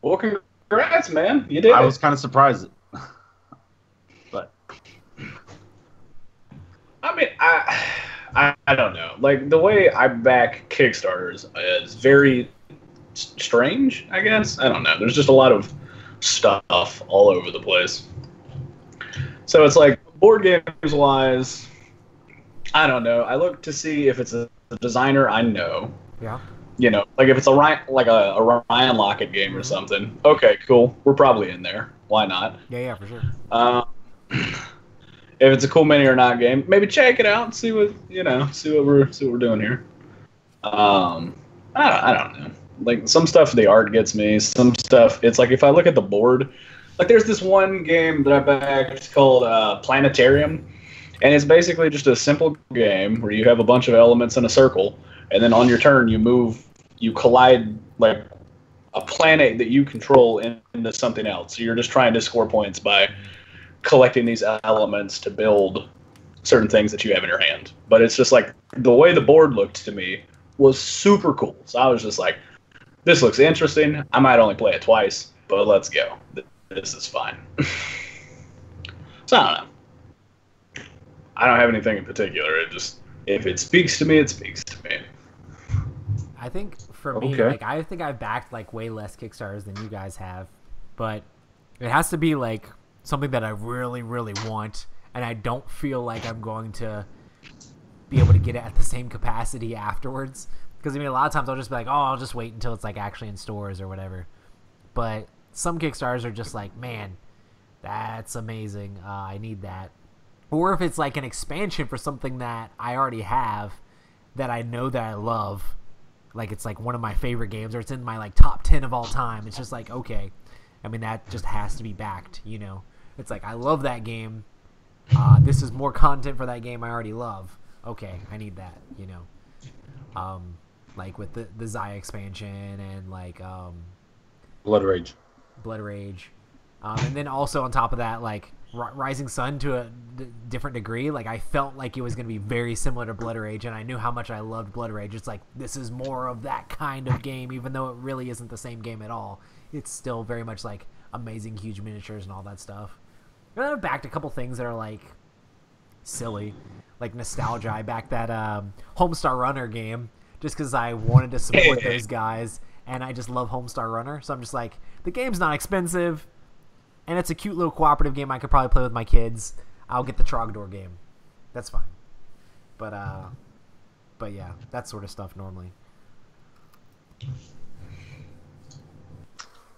Well, congrats, man. You did. I was kind of surprised. But I mean, I don't know. Like, the way I back Kickstarters is very strange, I guess. I don't know. There's just a lot of stuff all over the place. So it's like, board games wise, I don't know. I look to see if it's a designer I know. Yeah. You know, like if it's a Ryan Lockett game or something. Okay, cool. We're probably in there. Why not? Yeah, for sure. If it's a cool mini or not game, maybe check it out and see what we're doing here. I don't know. Like, some stuff the art gets me. Some stuff it's like if I look at the board, like there's this one game that I backed called Planetarium, and it's basically just a simple game where you have a bunch of elements in a circle, and then on your turn you collide like a planet that you control into something else. So you're just trying to score points by collecting these elements to build certain things that you have in your hand. But it's just like the way the board looked to me was super cool. So I was just like, this looks interesting. I might only play it twice, but let's go. This is fine. So I don't know. I don't have anything in particular. It just, if it speaks to me, it speaks to me. I think for me, like, I think I've backed like way less Kickstarters than you guys have, but it has to be like something that I really, really want, and I don't feel like I'm going to be able to get it at the same capacity afterwards. Because I mean, a lot of times I'll just be like, oh, I'll just wait until it's like actually in stores or whatever. But some Kickstarters are just like, man, that's amazing. I need that. Or if it's like an expansion for something that I already have that I know that I love, like it's like one of my favorite games, or it's in my like top 10 of all time. It's just like, okay, I mean, that just has to be backed, you know. It's like, I love that game. This is more content for that game I already love. Okay, I need that, you know. Like with the Zaya expansion and like Blood Rage. And then also on top of that, like Rising Sun to a different degree. Like I felt like it was going to be very similar to Blood Rage, and I knew how much I loved Blood Rage. It's like, this is more of that kind of game, even though it really isn't the same game at all. It's still very much like amazing, huge miniatures and all that stuff. And I've backed a couple things that are like silly, like nostalgia. I backed that Homestar Runner game just because I wanted to support those guys, and I just love Homestar Runner. So I'm just like, the game's not expensive, and it's a cute little cooperative game I could probably play with my kids. I'll get the Trogdor game. That's fine. But yeah, that sort of stuff normally.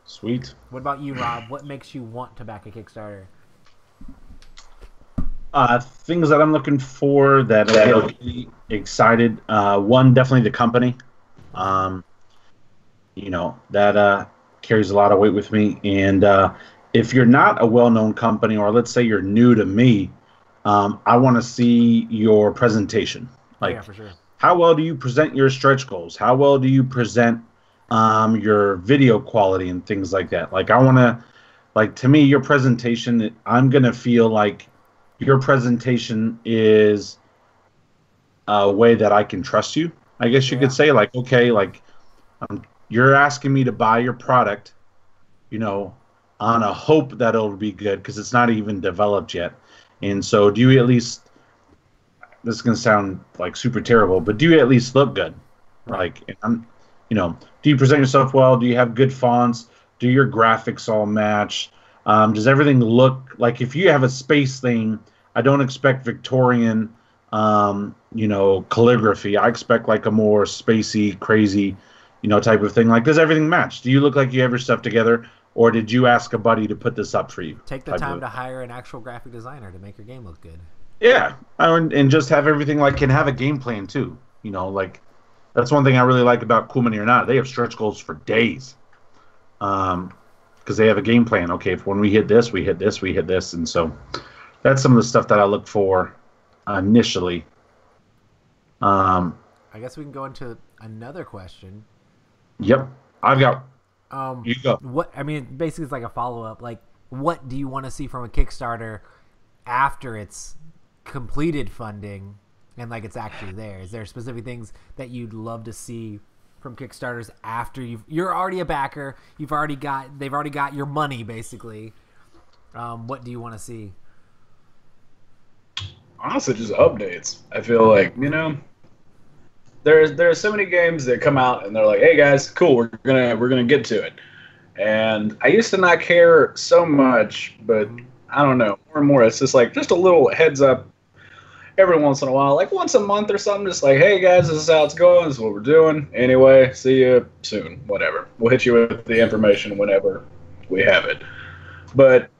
Sweet. What about you, Rob? What makes you want to back a Kickstarter? Things that I'm looking for that are really excited. One, definitely the company. You know, that carries a lot of weight with me. And if you're not a well-known company, or let's say you're new to me, I want to see your presentation. Like, yeah, for sure. How well do you present your stretch goals? How well do you present your video quality and things like that? Like, I want to, like, to me, your presentation, I'm going to feel like your presentation is a way that I can trust you. I guess you could say, like, okay, like, you're asking me to buy your product, you know, on a hope that it'll be good because it's not even developed yet. And so do you at least, this is going to sound like super terrible, but do you at least look good? Like, you know, do you present yourself well? Do you have good fonts? Do your graphics all match? Does everything look like, if you have a space thing, I don't expect Victorian, you know, calligraphy. I expect like a more spacey, crazy, you know, type of thing. Like, does everything match? Do you look like you have your stuff together? Or did you ask a buddy to put this up for you? Take the time to hire an actual graphic designer to make your game look good. Yeah, and just have everything, like, can have a game plan too. You know, like, that's one thing I really like about Cool Money or Not. They have stretch goals for days. Because they have a game plan. Okay, if when we hit this, we hit this, we hit this. And so that's some of the stuff that I look for initially. I guess we can go into another question. Yep, I've got. You go. What, I mean, basically it's like a follow-up. Like, what do you want to see from a Kickstarter after it's completed funding and like it's actually there? Is there specific things that you'd love to see from Kickstarters after you're already a backer? They've already got your money basically. What do you want to see? Honestly, just updates. I feel like, you know, there are so many games that come out and they're like, hey guys, cool, we're gonna get to it. And I used to not care so much, but I don't know, more and more it's just like just a little heads up every once in a while, like once a month or something, just like, hey guys, this is how it's going, this is what we're doing. Anyway, see you soon. Whatever. We'll hit you with the information whenever we have it. But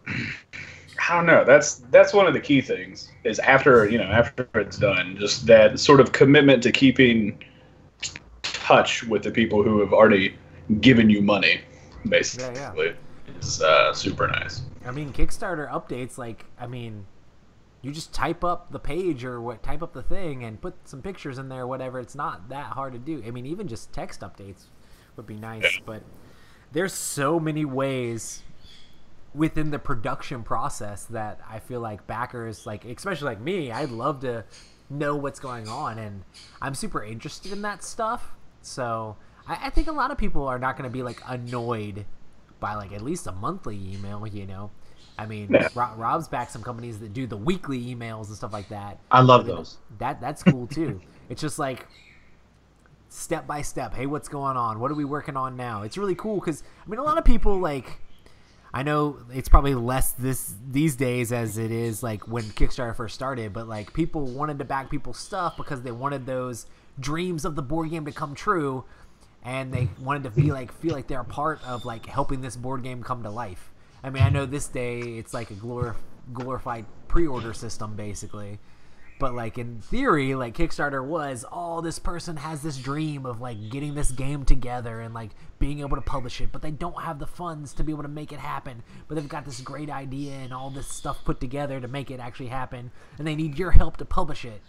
I don't know. That's one of the key things is after it's done, just that sort of commitment to keeping touch with the people who have already given you money, basically. Is super nice. I mean, Kickstarter updates, like, I mean, you just type up the page or type up the thing and put some pictures in there or whatever. It's not that hard to do. I mean, even just text updates would be nice, but there's so many ways within the production process that I feel like backers, like especially like me, I'd love to know what's going on, and I'm super interested in that stuff. So I think a lot of people are not going to be like annoyed by like at least a monthly email, you know. I mean, Yeah. Rob's backed some companies that do the weekly emails and stuff like that. I love those. That's cool too. It's just like step by step. Hey, what's going on? What are we working on now? It's really cool because I mean, a lot of people like. I know it's probably less these days as it is like when Kickstarter first started, but like people wanted to back people's stuff because they wanted those dreams of the board game to come true, and they wanted to feel like they're a part of like helping this board game come to life. I mean, I know this day it's like a glorified pre-order system basically. But like in theory, like Kickstarter was, oh, this person has this dream of like getting this game together and like being able to publish it, but they don't have the funds to be able to make it happen. But they've got this great idea and all this stuff put together to make it actually happen, and they need your help to publish it,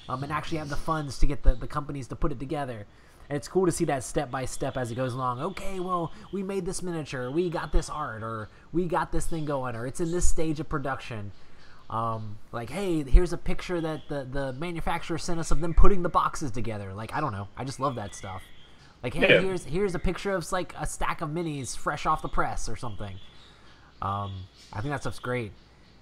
and actually have the funds to get the companies to put it together. And it's cool to see that step by step as it goes along. Okay, well, we made this miniature, we got this art, or we got this thing going, or it's in this stage of production. Like, hey, here's a picture that the manufacturer sent us of them putting the boxes together. Like, I don't know. I just love that stuff. Like, hey, Yeah. here's a picture of like a stack of minis fresh off the press or something. I think that stuff's great.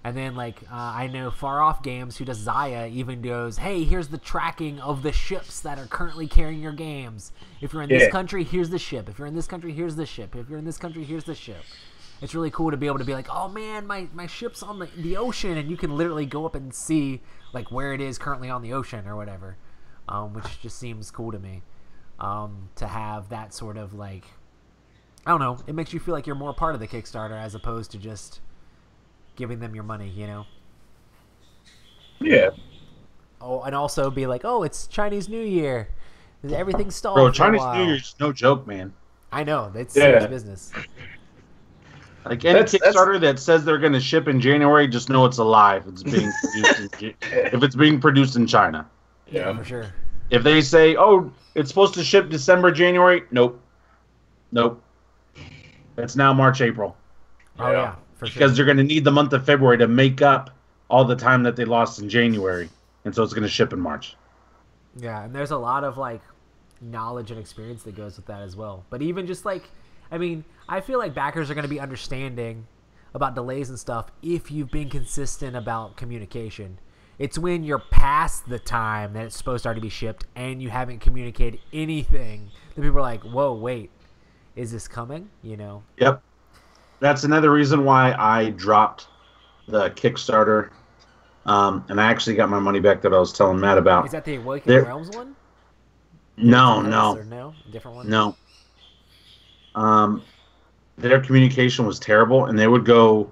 And then like I know Far Off Games, who does Zaya, even goes, hey, here's the tracking of the ships that are currently carrying your games. If you're in this country, here's the ship. If you're in this country, here's the ship. If you're in this country, here's the ship. It's really cool to be able to be like, oh man, my ship's on the ocean, and you can literally go up and see like where it is currently on the ocean or whatever, which just seems cool to me. To have that sort of like, I don't know, it makes you feel like you're more part of the Kickstarter as opposed to just giving them your money, you know? Yeah. Oh, and also be like, oh, it's Chinese New Year. Everything's stalled Bro, for a Chinese while. New Year's no joke, man. I know, that's serious business. Like any That's- Kickstarter that says they're going to ship in January, just know it's a lie. If it's being produced if it's being produced in China. Yeah, for sure. If they say, "Oh, it's supposed to ship December, January," nope. It's now March, April, Oh yeah, for sure. because they're going to need the month of February to make up all the time that they lost in January, and so it's going to ship in March. Yeah, and there's a lot of like knowledge and experience that goes with that as well. But even just like, I mean, I feel like backers are going to be understanding about delays and stuff if you've been consistent about communication. It's when you're past the time that it's supposed to already be shipped and you haven't communicated anything that people are like, whoa, wait, is this coming? You know? Yep. That's another reason why I dropped the Kickstarter, and I actually got my money back that I was telling Matt about. Is that the Awakening Realms one? No, Or no, no? Different one? no. Their communication was terrible, and they would go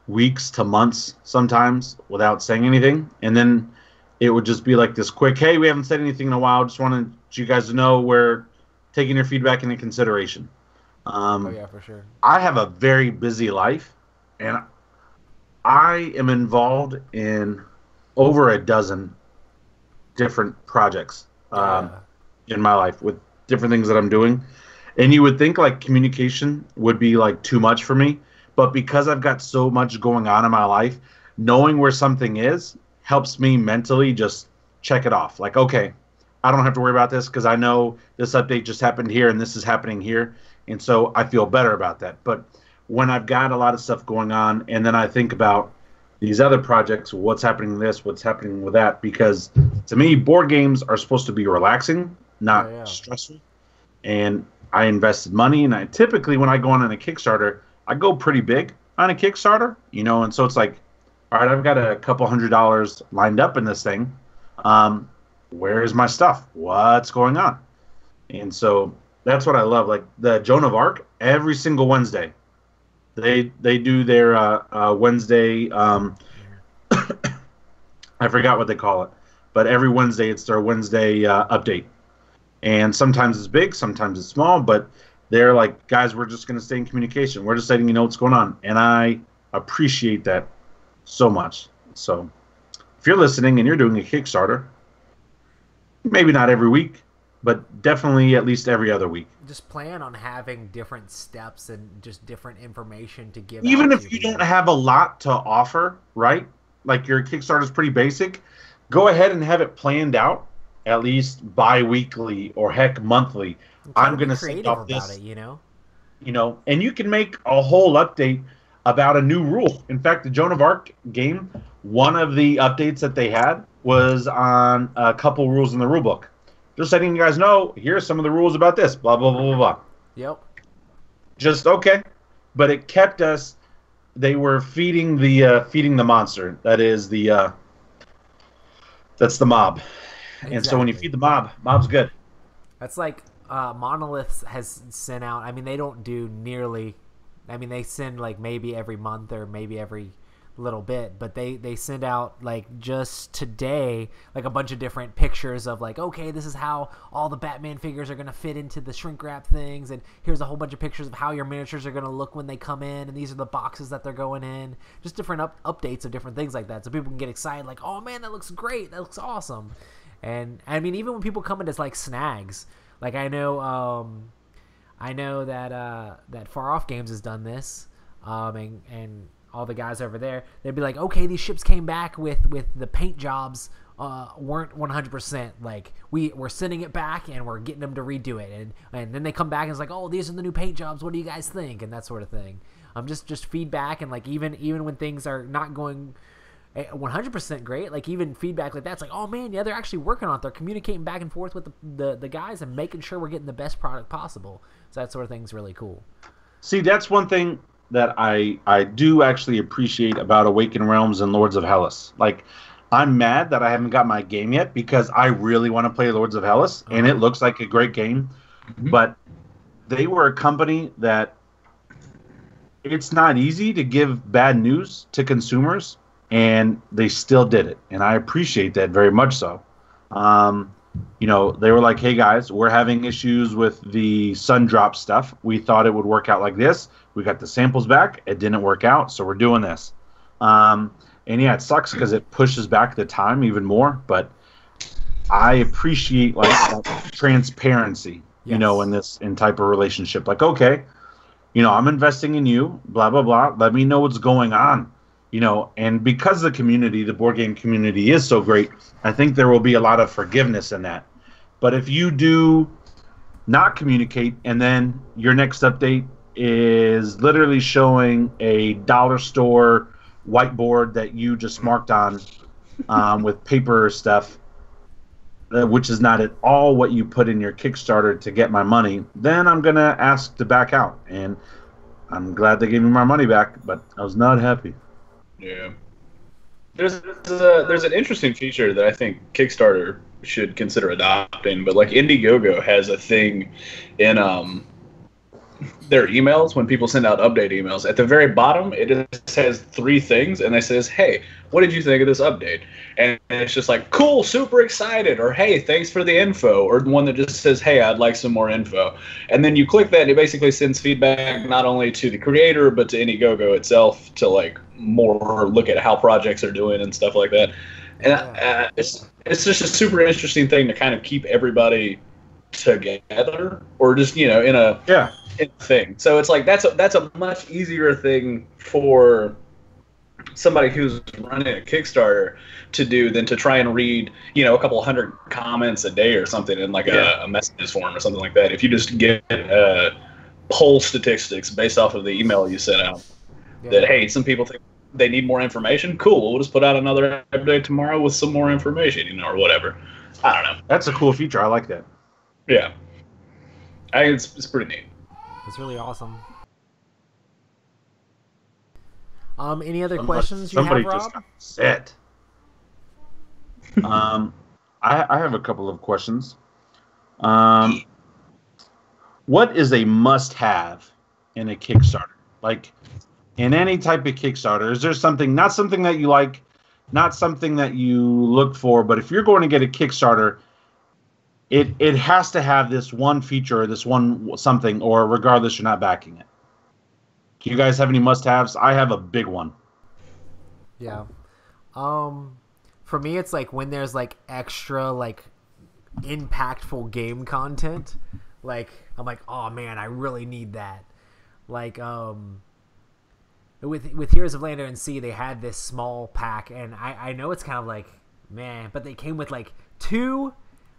weeks to months sometimes without saying anything, and then it would just be like this quick, "Hey, we haven't said anything in a while. Just wanted you guys to know we're taking your feedback into consideration." Oh yeah, for sure. I have a very busy life, and I am involved in over a dozen different projects in my life with different things that I'm doing. And you would think like communication would be like too much for me, but because I've got so much going on in my life, knowing where something is helps me mentally just check it off. Like, okay, I don't have to worry about this because I know this update just happened here and this is happening here. And so I feel better about that. But when I've got a lot of stuff going on and then I think about these other projects, what's happening with this, what's happening with that, because to me, board games are supposed to be relaxing, not stressful. And I invested money, and I typically, when I go on a Kickstarter, I go pretty big on a Kickstarter, you know, and so it's like, all right, I've got a couple $100 lined up in this thing. Where is my stuff? What's going on? And so that's what I love. Like the Joan of Arc, every single Wednesday, they do their Wednesday. I forgot what they call it, but every Wednesday it's their Wednesday update. And sometimes it's big, sometimes it's small, but they're like, guys, we're just going to stay in communication. We're just letting you know what's going on. And I appreciate that so much. So if you're listening and you're doing a Kickstarter, maybe not every week, but definitely at least every other week. Just plan on having different steps and just different information to give Even out to if you people. don't have a lot to offer, right? Like your Kickstarter is pretty basic, go ahead and have it planned out at least bi-weekly or heck monthly. I'm going to send off about this, it, you know. and you can make a whole update about a new rule. In fact, the Joan of Arc game, one of the updates that they had was on a couple rules in the rule book. Just letting you guys know, here's some of the rules about this, blah, blah, blah, blah, blah. Yep. Just okay. But it kept us, they were feeding the monster. That is that's the mob. Exactly. And so when you feed the mob's good. That's like Monolith has sent out. I mean, they don't do nearly. I mean, they send like maybe every month or maybe every little bit, but they send out like just today like a bunch of different pictures of like, okay, this is how all the Batman figures are going to fit into the shrink wrap things, and here's a whole bunch of pictures of how your miniatures are going to look when they come in, and these are the boxes that they're going in. Just different updates of different things like that, so people can get excited like, oh man, that looks great, that looks awesome. And I mean, even when people come into like snags, like I know that Far Off Games has done this, and all the guys over there, they'd be like, okay, these ships came back with the paint jobs weren't 100%. Like we're sending it back and we're getting them to redo it, and then they come back and it's like, oh, these are the new paint jobs. What do you guys think? And that sort of thing. Just feedback, and like even when things are not going 100% great, like even feedback like that's like, oh man, yeah, they're actually working on it. They're communicating back and forth with the guys and making sure we're getting the best product possible. So that sort of thing's really cool. See, that's one thing that I do actually appreciate about Awakened Realms and Lords of Hellas. Like, I'm mad that I haven't got my game yet because I really want to play Lords of Hellas, and it looks like a great game. Mm-hmm. But they were a company that it's not easy to give bad news to consumers, and they still did it, and I appreciate that very much so. They were like, hey guys, we're having issues with the sun drop stuff. We thought it would work out like this. We got the samples back. It didn't work out, so we're doing this. And yeah, it sucks because it pushes back the time even more, but I appreciate like that transparency, yes, in type of relationship. Like, okay, I'm investing in you, blah, blah, blah. Let me know what's going on. And because the community, the board game community is so great, I think there will be a lot of forgiveness in that. But if you do not communicate and then your next update is literally showing a dollar store whiteboard that you just marked on with paper stuff, which is not at all what you put in your Kickstarter to get my money, then I'm going to ask to back out. And I'm glad they gave me my money back, but I was not happy. Yeah, there's an interesting feature that I think Kickstarter should consider adopting, but like Indiegogo has a thing in their emails when people send out update emails. At the very bottom, it just has 3 things, and it says, "Hey, what did you think of this update?" And it's just like, "Cool, super excited," or "Hey, thanks for the info," or one that just says, "Hey, I'd like some more info." And then you click that, and it basically sends feedback not only to the creator but to Indiegogo itself to like more look at how projects are doing and stuff like that. And it's just a super interesting thing to kind of keep everybody together, or just in a thing. So it's like that's a much easier thing for somebody who's running a Kickstarter to do than to try and read a couple hundred comments a day or something in like a messages form or something like that. If you just get poll statistics based off of the email you sent out, that hey, some people think they need more information, cool, we'll just put out another update tomorrow with some more information, or whatever. I don't know. That's a cool feature. I like that. Yeah, I think it's pretty neat. It's really awesome. Any other questions you have, Rob? Just got set. I have a couple of questions. What is a must-have in a Kickstarter? Like, in any type of Kickstarter, is there something, not something that you like, not something that you look for, but if you're going to get a Kickstarter, it has to have this one feature or this one something, or regardless, you're not backing it. Do you guys have any must-haves? I have a big one. Yeah. For me, it's like when there's like extra like impactful game content, like I'm like, oh man, I really need that. Like with Heroes of Land and Sea, they had this small pack, and I know it's kind of like man, but they came with like 2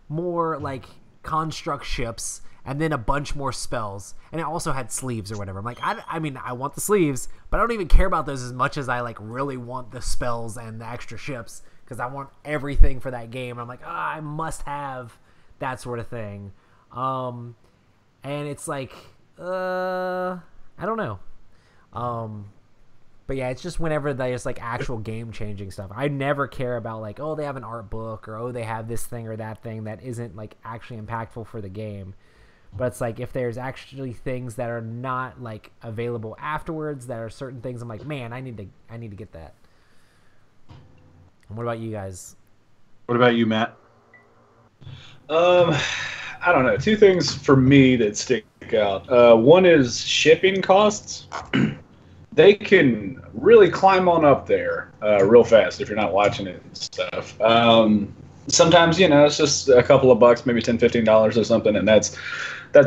more like construct ships and then a bunch more spells, and it also had sleeves or whatever. I'm like, I mean, I want the sleeves, but I don't even care about those as much as I like really want the spells and the extra ships, because I want everything for that game. I'm like, I must have that sort of thing. And it's like, I don't know. But yeah, it's just whenever there's like actual game changing stuff. I never care about like, oh, they have an art book, or oh, they have this thing or that thing that isn't like actually impactful for the game. But it's like if there's actually things that are not like available afterwards, that are certain things, I'm like, man, I need to get that. And what about you guys? What about you, Matt? I don't know. 2 things for me that stick out. One is shipping costs. They can really climb on up there real fast if you're not watching it and stuff. Sometimes, it's just a couple of bucks, maybe $10, $15 or something, and that's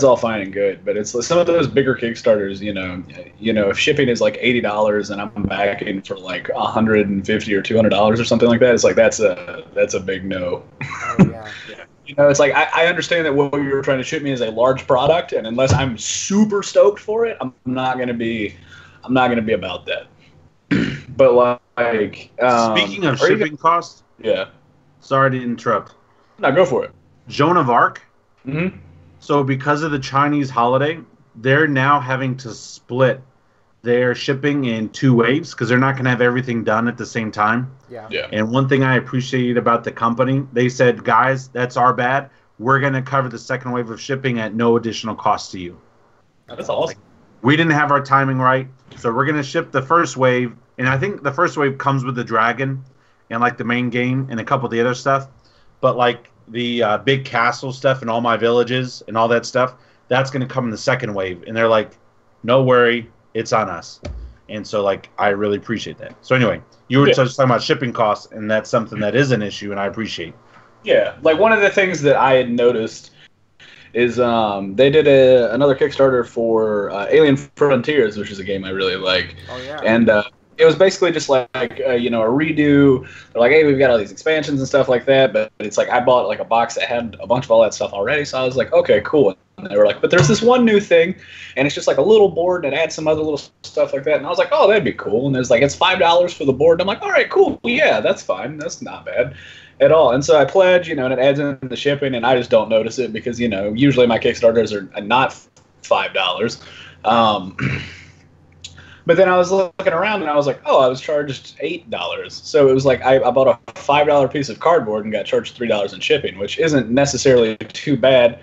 all fine and good. But it's some of those bigger Kickstarters, if shipping is like $80 and I'm backing for like $150 or $200 or something like that, it's like that's a big no. Oh yeah. It's like I understand that what you're trying to ship me is a large product, and unless I'm super stoked for it, I'm not gonna be about that. But like, speaking of shipping costs, yeah. Sorry to interrupt. No, go for it. Joan of Arc. Mm-hmm. So because of the Chinese holiday, they're now having to split their shipping in 2 waves because they're not going to have everything done at the same time. Yeah. And one thing I appreciate about the company, they said, guys, that's our bad. We're going to cover the second wave of shipping at no additional cost to you. That's awesome. We didn't have our timing right, so we're going to ship the first wave. And I think the first wave comes with the dragon and like the main game and a couple of the other stuff. But like the big castle stuff and all my villages and all that stuff, that's going to come in the second wave. And they're like, no worry, it's on us. And so like I really appreciate that. So anyway, you were just talking about shipping costs, and that's something that is an issue, and I appreciate. Yeah, like one of the things that I had noticed is they did another Kickstarter for Alien Frontiers, which is a game I really like. Oh yeah. And it was basically just like a redo. They're like, hey, we've got all these expansions and stuff like that, but it's like I bought like a box that had a bunch of all that stuff already, so I was like, okay, cool. And they were like, but there's this one new thing, and it's just like a little board and it adds some other little stuff like that. And I was like, oh, that'd be cool. And there's like, it's $5 for the board. And I'm like, all right, cool. Yeah, that's fine. That's not bad at all. And so I pledge, and it adds in the shipping, and I just don't notice it because, usually my Kickstarters are not $5. But then I was looking around and I was like, oh, I was charged $8. So it was like I bought a $5 piece of cardboard and got charged $3 in shipping, which isn't necessarily too bad,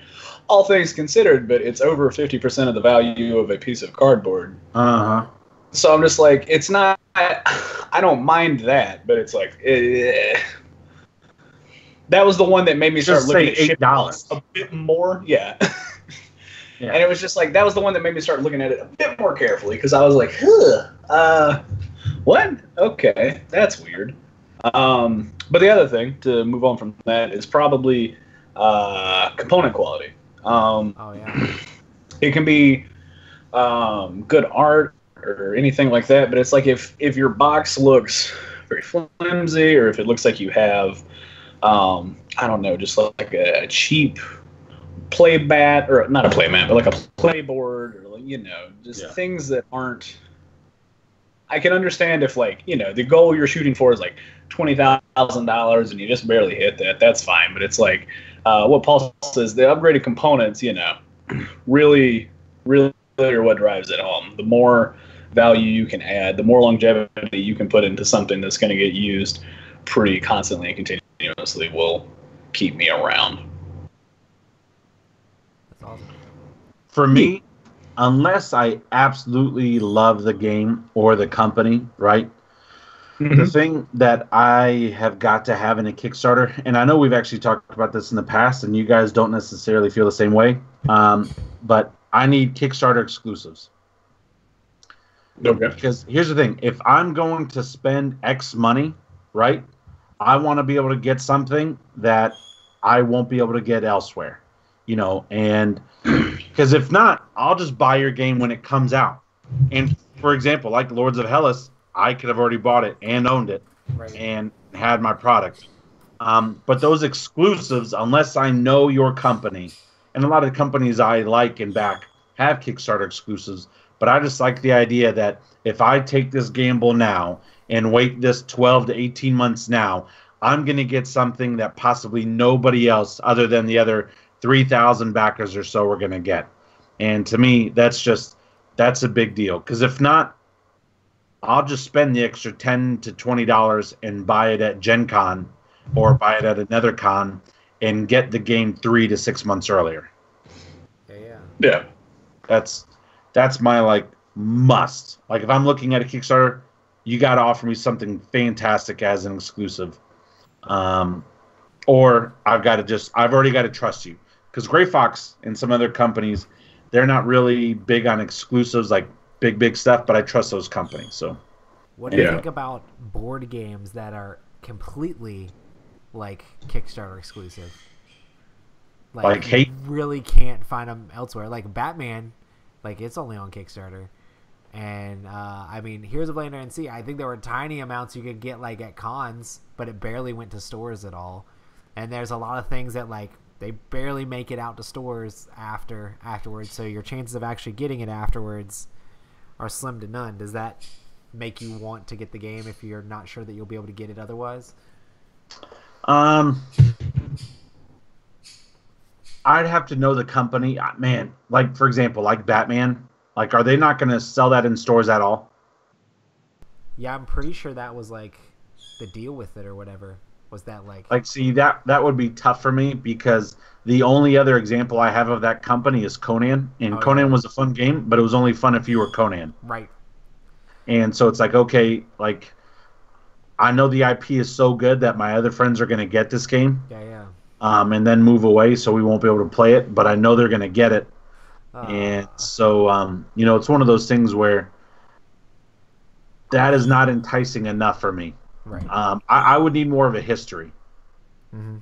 all things considered, but it's over 50% of the value of a piece of cardboard. Uh-huh. So I'm just like, it's not, I don't mind that, but it's like, that was the one that made me start looking at shipping a bit more. Yeah. Yeah. And it was just like, that was the one that made me start looking at it a bit more carefully, because I was like, what? Okay, that's weird. But the other thing, to move on from that, is probably component quality. Oh, yeah. It can be good art or anything like that, but it's like if your box looks very flimsy, or if it looks like you have, I don't know, just like a cheap playmat, or not a playmat, but like a playboard, or just things that aren't. I can understand if the goal you're shooting for is like $20,000 and you just barely hit that. That's fine, but it's like what Paul says, the upgraded components, really are what drives it home. The more value you can add, the more longevity you can put into something that's going to get used pretty constantly and continuously will keep me around. Awesome. For me, unless I absolutely love the game or the company, right? Mm-hmm. The thing that I have got to have in a Kickstarter, and I know we've actually talked about this in the past, and you guys don't necessarily feel the same way, but I need Kickstarter exclusives. Okay. Because here's the thing. If I'm going to spend X money, right, I want to be able to get something that I won't be able to get elsewhere, and because if not, I'll just buy your game when it comes out. And for example, like Lords of Hellas, I could have already bought it and owned it Right. and had my product. But those exclusives, unless I know your company, and a lot of the companies I like and back have Kickstarter exclusives, but I just like the idea that if I take this gamble now and wait this 12 to 18 months now, I'm going to get something that possibly nobody else other than the other 3,000 backers or so are going to get. And to me, that's a big deal. Because if not, I'll just spend the extra $10 to $20 and buy it at Gen Con or buy it at another con and get the game 3 to 6 months earlier. Yeah. That's my like must. Like if I'm looking at a Kickstarter, you got to offer me something fantastic as an exclusive, or I've already got to trust you, because Gray Fox and some other companies, they're not really big on exclusives like big stuff, but I trust those companies. So, what do you think about board games that are completely like Kickstarter exclusive? Like hate really can't find them elsewhere. Like Batman, like it's only on Kickstarter. And I mean, Heroes of Land and Sea, I think there were tiny amounts you could get like at cons, but it barely went to stores at all. And there's a lot of things that like they barely make it out to stores afterwards. So your chances of actually getting it afterwards are slim to none. Does that make you want to get the game if you're not sure that you'll be able to get it otherwise? I'd have to know the company, man. Like for example, like Batman. Like, are they not going to sell that in stores at all? Yeah, I'm pretty sure that was like the deal with it or whatever. Was that like? Like, see, that would be tough for me, because the only other example I have of that company is Conan, and Conan was a fun game, but it was only fun if you were Conan. Right. And so it's like, okay, like I know the IP is so good that my other friends are going to get this game. Yeah. And then move away, so we won't be able to play it. But I know they're going to get it. And so, it's one of those things where that is not enticing enough for me. Right. I would need more of a history. Mm-hmm.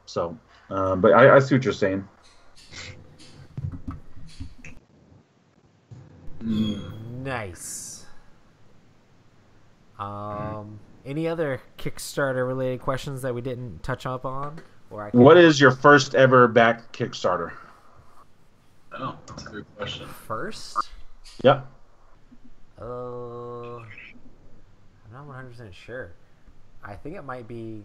So, but I see what you're saying. Nice. Any other Kickstarter related questions that we didn't touch up on? What is your first ever backed Kickstarter? Oh, that's a good question. First? Yep. I'm not 100% sure. I think it might be...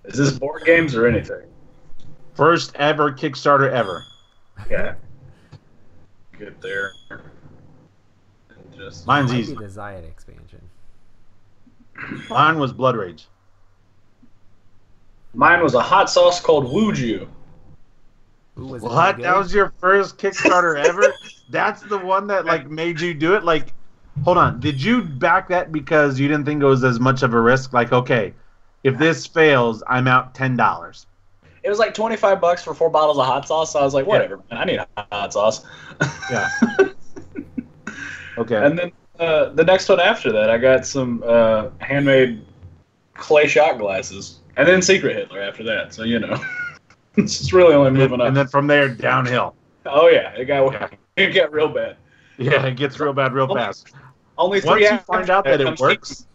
Is this board games or anything? First ever Kickstarter ever. Yeah. Get there. Mine's might easy. be the Zayat expansion. Mine was Blood Rage. Mine was a hot sauce called Wuju. What? That was your first Kickstarter ever? That's the one that like made you do it? Like, hold on. Did you back that because you didn't think it was as much of a risk? Like, okay, if this fails, I'm out $10. It was like $25 for 4 bottles of hot sauce. So I was like, whatever, man, I need hot sauce. Yeah. Okay. And then the next one after that, I got some handmade clay shot glasses, and then Secret Hitler after that. So it's just really only moving up. And then from there, downhill. Oh yeah, it got real bad. Yeah, it gets real bad real fast. Only 3 Once you hours find out that it works.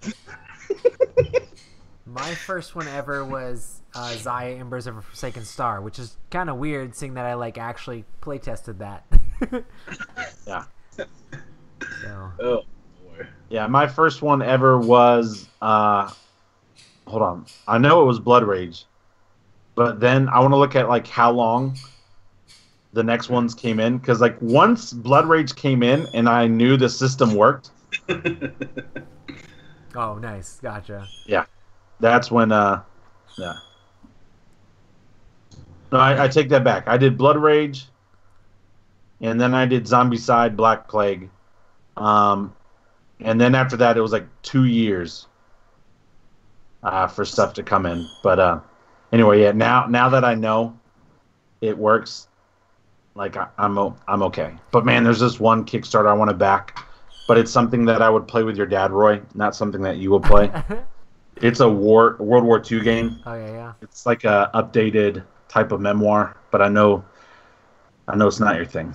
My first one ever was Zaya Embers of a Forsaken Star, which is kind of weird, seeing that I like actually play tested that. Yeah. So. Oh boy. Yeah, my first one ever was hold on. I know it was Blood Rage, but then I want to look at like how long the next ones came in, because like once Blood Rage came in and I knew the system worked. Oh, nice. Gotcha. Yeah. That's when yeah. No, I take that back. I did Blood Rage, and then I did Zombicide, Black Plague. And then after that, it was like 2 years for stuff to come in. But anyway, yeah. Now that I know it works, like I'm okay. But man, there's this one Kickstarter I want to back, but it's something that I would play with your dad, Roy, not something that you will play. It's a World War II game. Oh yeah. It's like a updated type of memoir, but I know it's not your thing.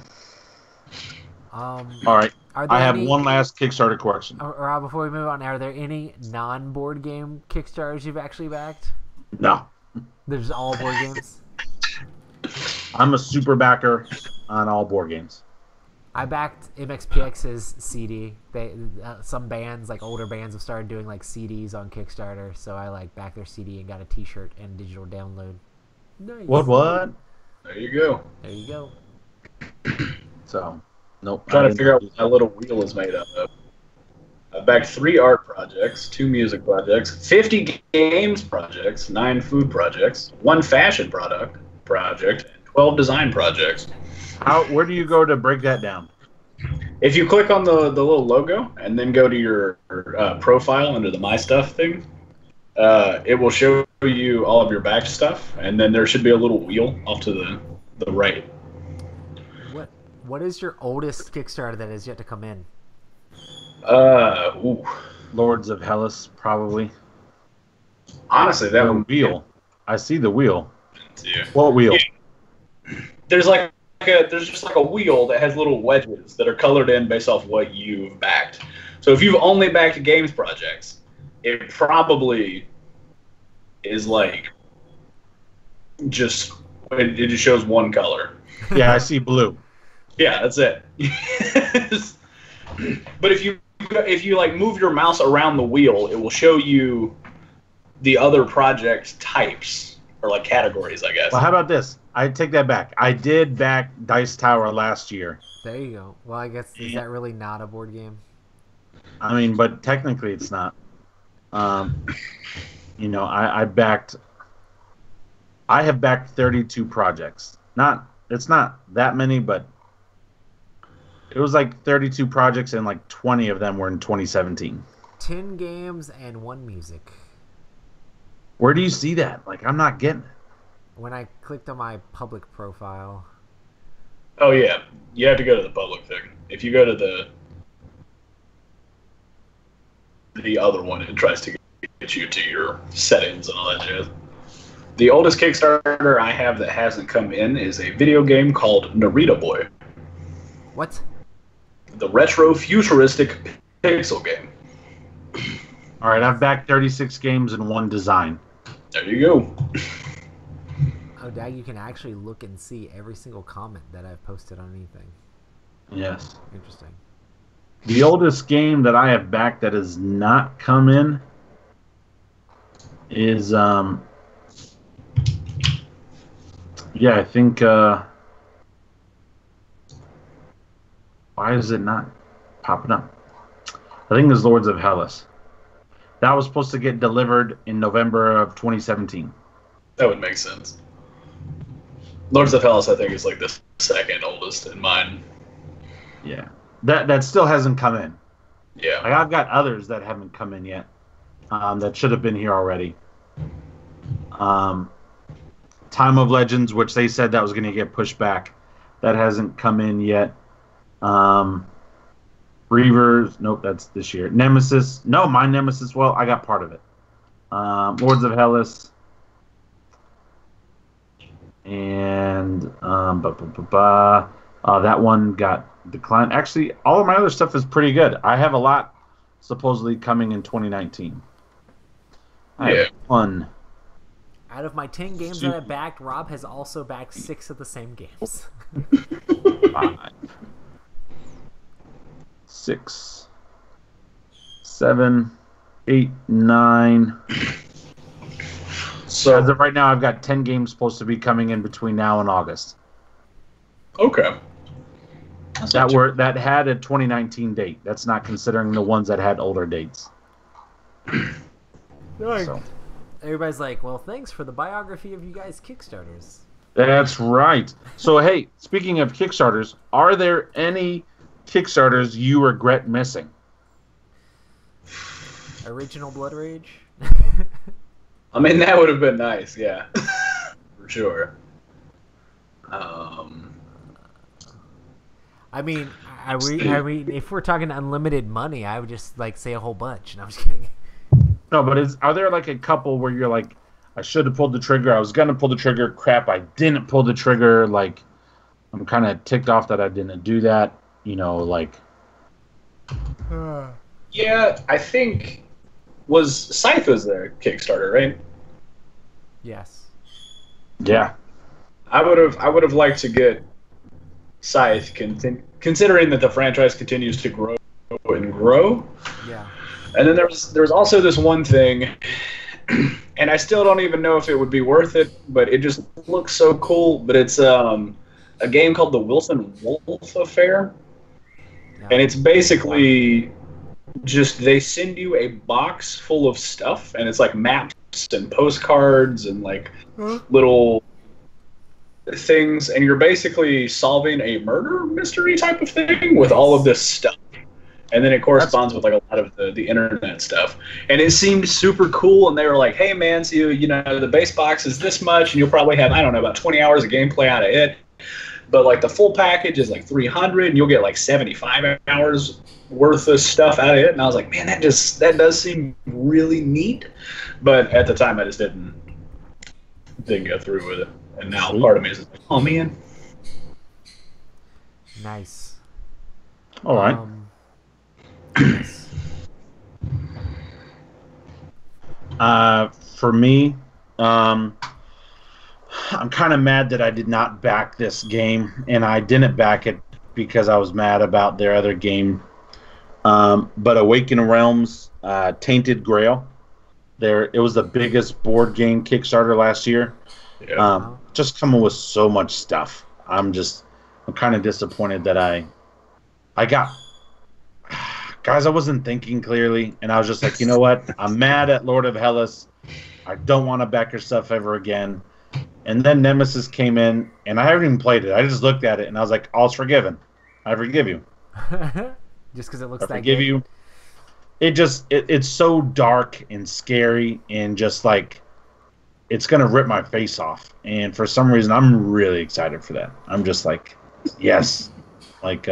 All right. Are there I have any, one last Kickstarter question. Rob, before we move on, are there any non-board game Kickstarters you've actually backed? No. There's all board games? I'm a super backer on all board games. I backed MXPX's CD. They some bands, like older bands, have started doing like CDs on Kickstarter, so I like backed their CD and got a T-shirt and digital download. Nice. What? There you go. There you go. So, nope. Trying to figure out what that little wheel is made up of. I backed 3 art projects, 2 music projects, 50 games projects, 9 food projects, 1 fashion project, and 12 design projects. Where do you go to break that down? If you click on the little logo and then go to your profile under the My Stuff thing, it will show you all of your backed stuff, and then there should be a little wheel off to the right. What is your oldest Kickstarter that has yet to come in? Lords of Hellas, probably. Honestly, that one. Wheel. I see the wheel. Yeah. What wheel? Yeah. There's just like a wheel that has little wedges that are colored in based off what you've backed. So if you've only backed games projects, it probably is like it just shows one color. Yeah, I see blue. Yeah, that's it. But if you like move your mouse around the wheel, it will show you the other project types or like categories, I guess. Well, how about this? I take that back. I did back Dice Tower last year. There you go. Well, I guess is that really not a board game? I mean, but technically it's not. I have backed 32 projects. It's not that many, but it was like 32 projects and like 20 of them were in 2017. 10 games and 1 music. Where do you see that? Like, I'm not getting it. When I clicked on my public profile. Oh yeah, you have to go to the public thing. If you go to the other one, it tries to get you to your settings and all that jazz. The oldest Kickstarter I have that hasn't come in is a video game called Narita Boy. What? The retro futuristic pixel game. All right, I've backed 36 games and 1 design. There you go. Oh, Dag, you can actually look and see every single comment that I've posted on anything. Yes. Interesting. The oldest game that I have backed that has not come in is, I think, why is it not popping up? I think it's Lords of Hellas. That was supposed to get delivered in November of 2017. That would make sense. Lords of Hellas, I think, is like the second oldest in mine. Yeah. That still hasn't come in. Yeah. Like, I've got others that haven't come in yet that should have been here already. Time of Legends, which they said that was going to get pushed back. That hasn't come in yet. Reavers, nope, that's this year. Nemesis, no, my Nemesis, well, I got part of it. Lords of Hellas. And that one got declined. Actually, all of my other stuff is pretty good. I have a lot supposedly coming in 2019. I have one. Out of my 10 games that I backed, Rob has also backed 6 of the same games. 5, 6, 7, 8, 9. So as of right now, I've got 10 games supposed to be coming in between now and August. Okay. That had a 2019 date. That's not considering the ones that had older dates. So. Everybody's like, well, thanks for the biography of you guys' Kickstarters. That's right. So, hey, speaking of Kickstarters, are there any Kickstarters you regret missing? Original Blood Rage? I mean, that would have been nice, yeah. For sure. I mean, if we're talking unlimited money, I would just like say a whole bunch. No, I'm just kidding. No, but are there like a couple where you're like, I should have pulled the trigger. I was gonna pull the trigger. Crap, I didn't pull the trigger. Like, I'm kind of ticked off that I didn't do that. You know, like. Yeah, I think was Scythe was their Kickstarter, right? Yes. Yeah. I would have liked to get Scythe, considering that the franchise continues to grow and grow. Yeah. And then there was also this one thing, and I still don't even know if it would be worth it, but it just looks so cool. But it's a game called the Wilson Wolf Affair, and it's basically just they send you a box full of stuff, and it's like maps and postcards and like little things, and you're basically solving a murder mystery type of thing with all of this stuff. And then it corresponds with like a lot of the internet stuff. And it seemed super cool, and they were like, hey man, so you know, the base box is this much, and you'll probably have, I don't know, about 20 hours of gameplay out of it. But like the full package is like 300, and you'll get like 75 hours worth of stuff out of it. And I was like, man, that does seem really neat. But at the time I just didn't go through with it. And now part of me is like, oh man. Nice. All right. For me, I'm kind of mad that I did not back this game, and I didn't back it because I was mad about their other game. But Awakened Realms, Tainted Grail, it was the biggest board game Kickstarter last year. Yeah. Just coming with so much stuff. I'm kind of disappointed that I got. Guys, I wasn't thinking clearly, and I was just like, you know what? I'm mad at Lord of Hellas. I don't want to back your stuff ever again. And then Nemesis came in, and I haven't even played it. I just looked at it, and I was like, all's forgiven. I forgive you. Just because it looks I that forgive good. you. It's so dark and scary, and just like, it's going to rip my face off. And for some reason, I'm really excited for that. I'm just like, yes. Like,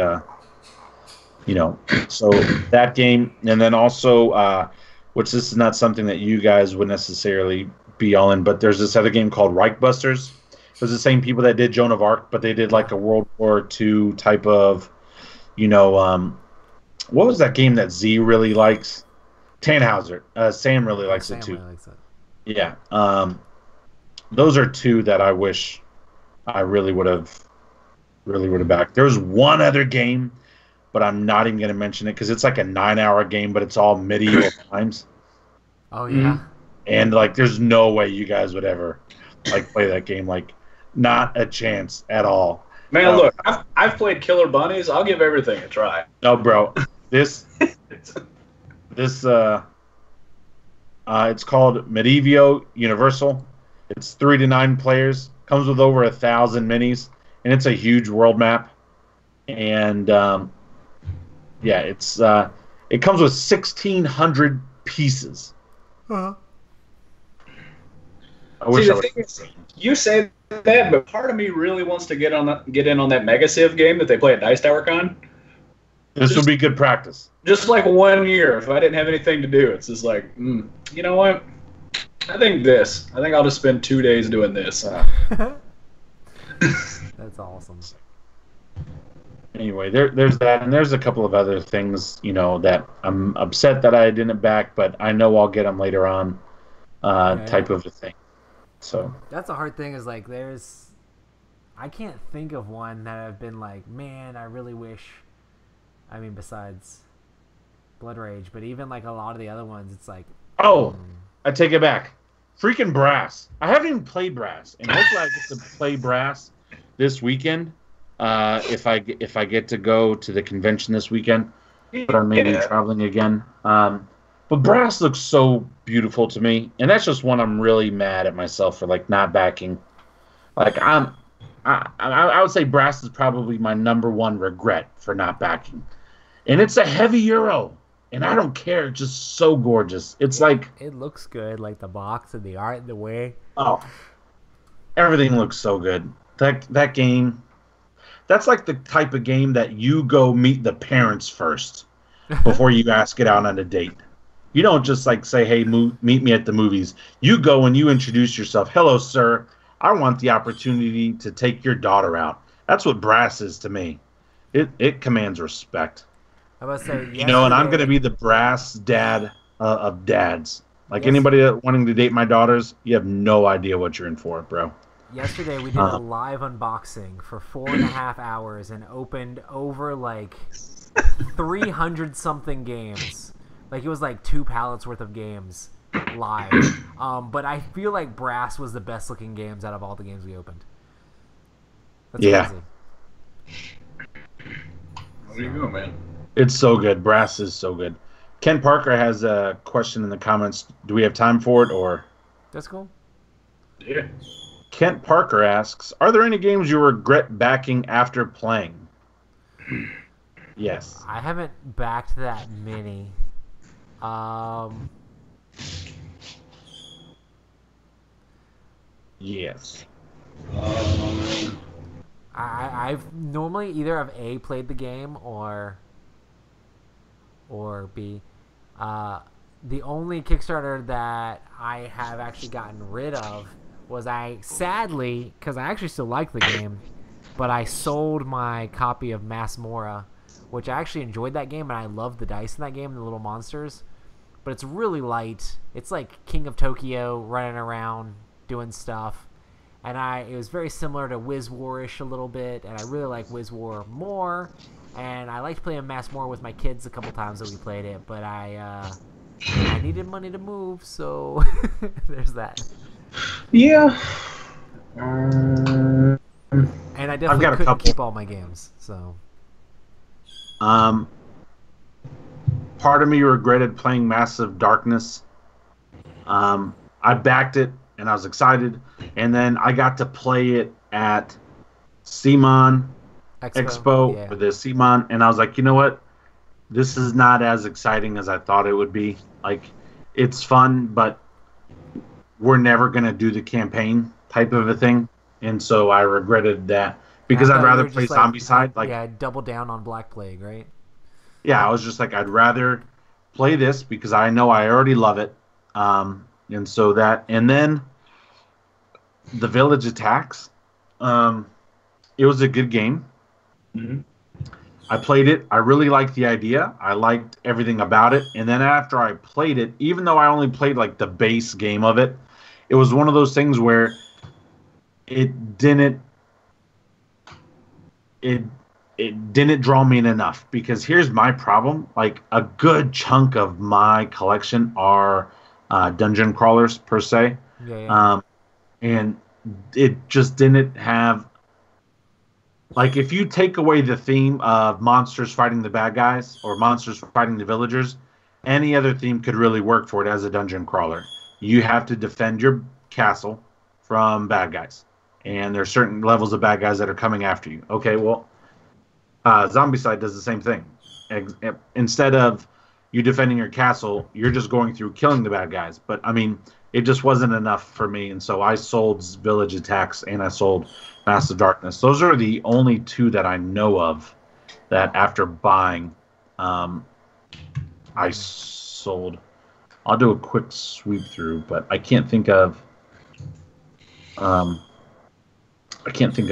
you know, so that game, and then also, which this is not something that you guys would necessarily be all in, but there's this other game called Reichbusters. It was the same people that did Joan of Arc, but they did like a World War II type of, you know, what was that game that Z really likes? Tannhauser. Sam really likes it too. Really likes it. Yeah. Those are two that I wish I really would have backed. There's one other game, but I'm not even going to mention it because it's like a 9-hour game, but it's all medieval times. Oh yeah. And like, there's no way you guys would ever like play that game. Like, not a chance at all. Man, look, I've played Killer Bunnies. I'll give everything a try. No, bro. This it's called Medieval Universal. It's 3 to 9 players. Comes with over 1,000 minis, and it's a huge world map. And yeah, it comes with 1,600 pieces. Uh-huh. I wish the thing is, you say that, but part of me really wants to get in on that Mega Civ game that they play at Dice Tower Con. This would be good practice. Just like 1 year, if I didn't have anything to do, it's just like, you know what? I think I'll just spend 2 days doing this. That's awesome. Anyway, there's that, and there's a couple of other things, you know, that I'm upset that I didn't back, but I know I'll get them later on, type of a thing. So that's a hard thing. Is like I can't think of one that I've been like, man, I really wish. I mean, besides Blood Rage, but even like a lot of the other ones, it's like, I take it back. Freaking Brass. I haven't even played Brass, and hopefully I get to play Brass this weekend. If I get to go to the convention this weekend, but I may be traveling again. But Brass looks so beautiful to me, and that's just one I'm really mad at myself for like not backing. Like I would say Brass is probably my number one regret for not backing, and it's a heavy euro, and I don't care. It's just so gorgeous. It's like it looks good, like the box and the art, and the way. Oh, everything looks so good. That game. That's like the type of game that you go meet the parents first before you ask it out on a date. You don't just like say, "Hey, meet me at the movies." You go and you introduce yourself. "Hello, sir. I want the opportunity to take your daughter out." That's what brass is to me. It commands respect. I was about to say, You know, and I'm going to be the brass dad of dads. Like anybody that wanting to date my daughters, you have no idea what you're in for, bro. Yesterday we did a live unboxing for 4.5 hours and opened over like 300 something games. Like it was like 2 pallets worth of games live. But I feel like Brass was the best looking games out of all the games we opened. That's crazy. There you go, man. It's so good. Brass is so good. Ken Parker has a question in the comments. Do we have time for it, or? That's cool. Yeah. Kent Parker asks, "Are there any games you regret backing after playing?" Yes. I haven't backed that many. Yes. I've normally either have A, played the game, or B. The only Kickstarter that I have actually gotten rid of was sadly, because I actually still like the game, but I sold my copy of Mass Mora, which I actually enjoyed that game, and I loved the dice in that game, the little monsters. But it's really light. It's like King of Tokyo running around doing stuff. And it was very similar to Wiz War-ish a little bit, and I really like Wiz War more. And I liked playing Mass More with my kids a couple times that we played it, but I needed money to move, so there's that. Yeah. And I definitely couldn't keep all my games, so. Part of me regretted playing Massive Darkness. I backed it, and I was excited, and then I got to play it at CMON Expo for the CMON, and I was like, you know what? This is not as exciting as I thought it would be. Like, it's fun, but we're never going to do the campaign type of a thing, and so I regretted that because I'd rather play Zombicide. Double down on Black Plague, right? Yeah, I was just like, I'd rather play this because I know I already love it. And so that, and then the Village Attacks. It was a good game. Mm-hmm. I played it. I really liked the idea. I liked everything about it. And then after I played it, even though I only played like the base game of it, it was one of those things where it didn't draw me in enough, because here's my problem. Like, a good chunk of my collection are dungeon crawlers per se. And it just didn't have, like, if you take away the theme of monsters fighting the bad guys or monsters fighting the villagers, any other theme could really work for it as a dungeon crawler. You have to defend your castle from bad guys, and there's certain levels of bad guys that are coming after you. Okay, well, Zombicide does the same thing. Instead of you defending your castle, you're just going through killing the bad guys. But, I mean, it just wasn't enough for me, and so I sold Village Attacks and I sold Massive Darkness. Those are the only two that I know of that after buying I sold. I'll do a quick sweep through, but I can't think of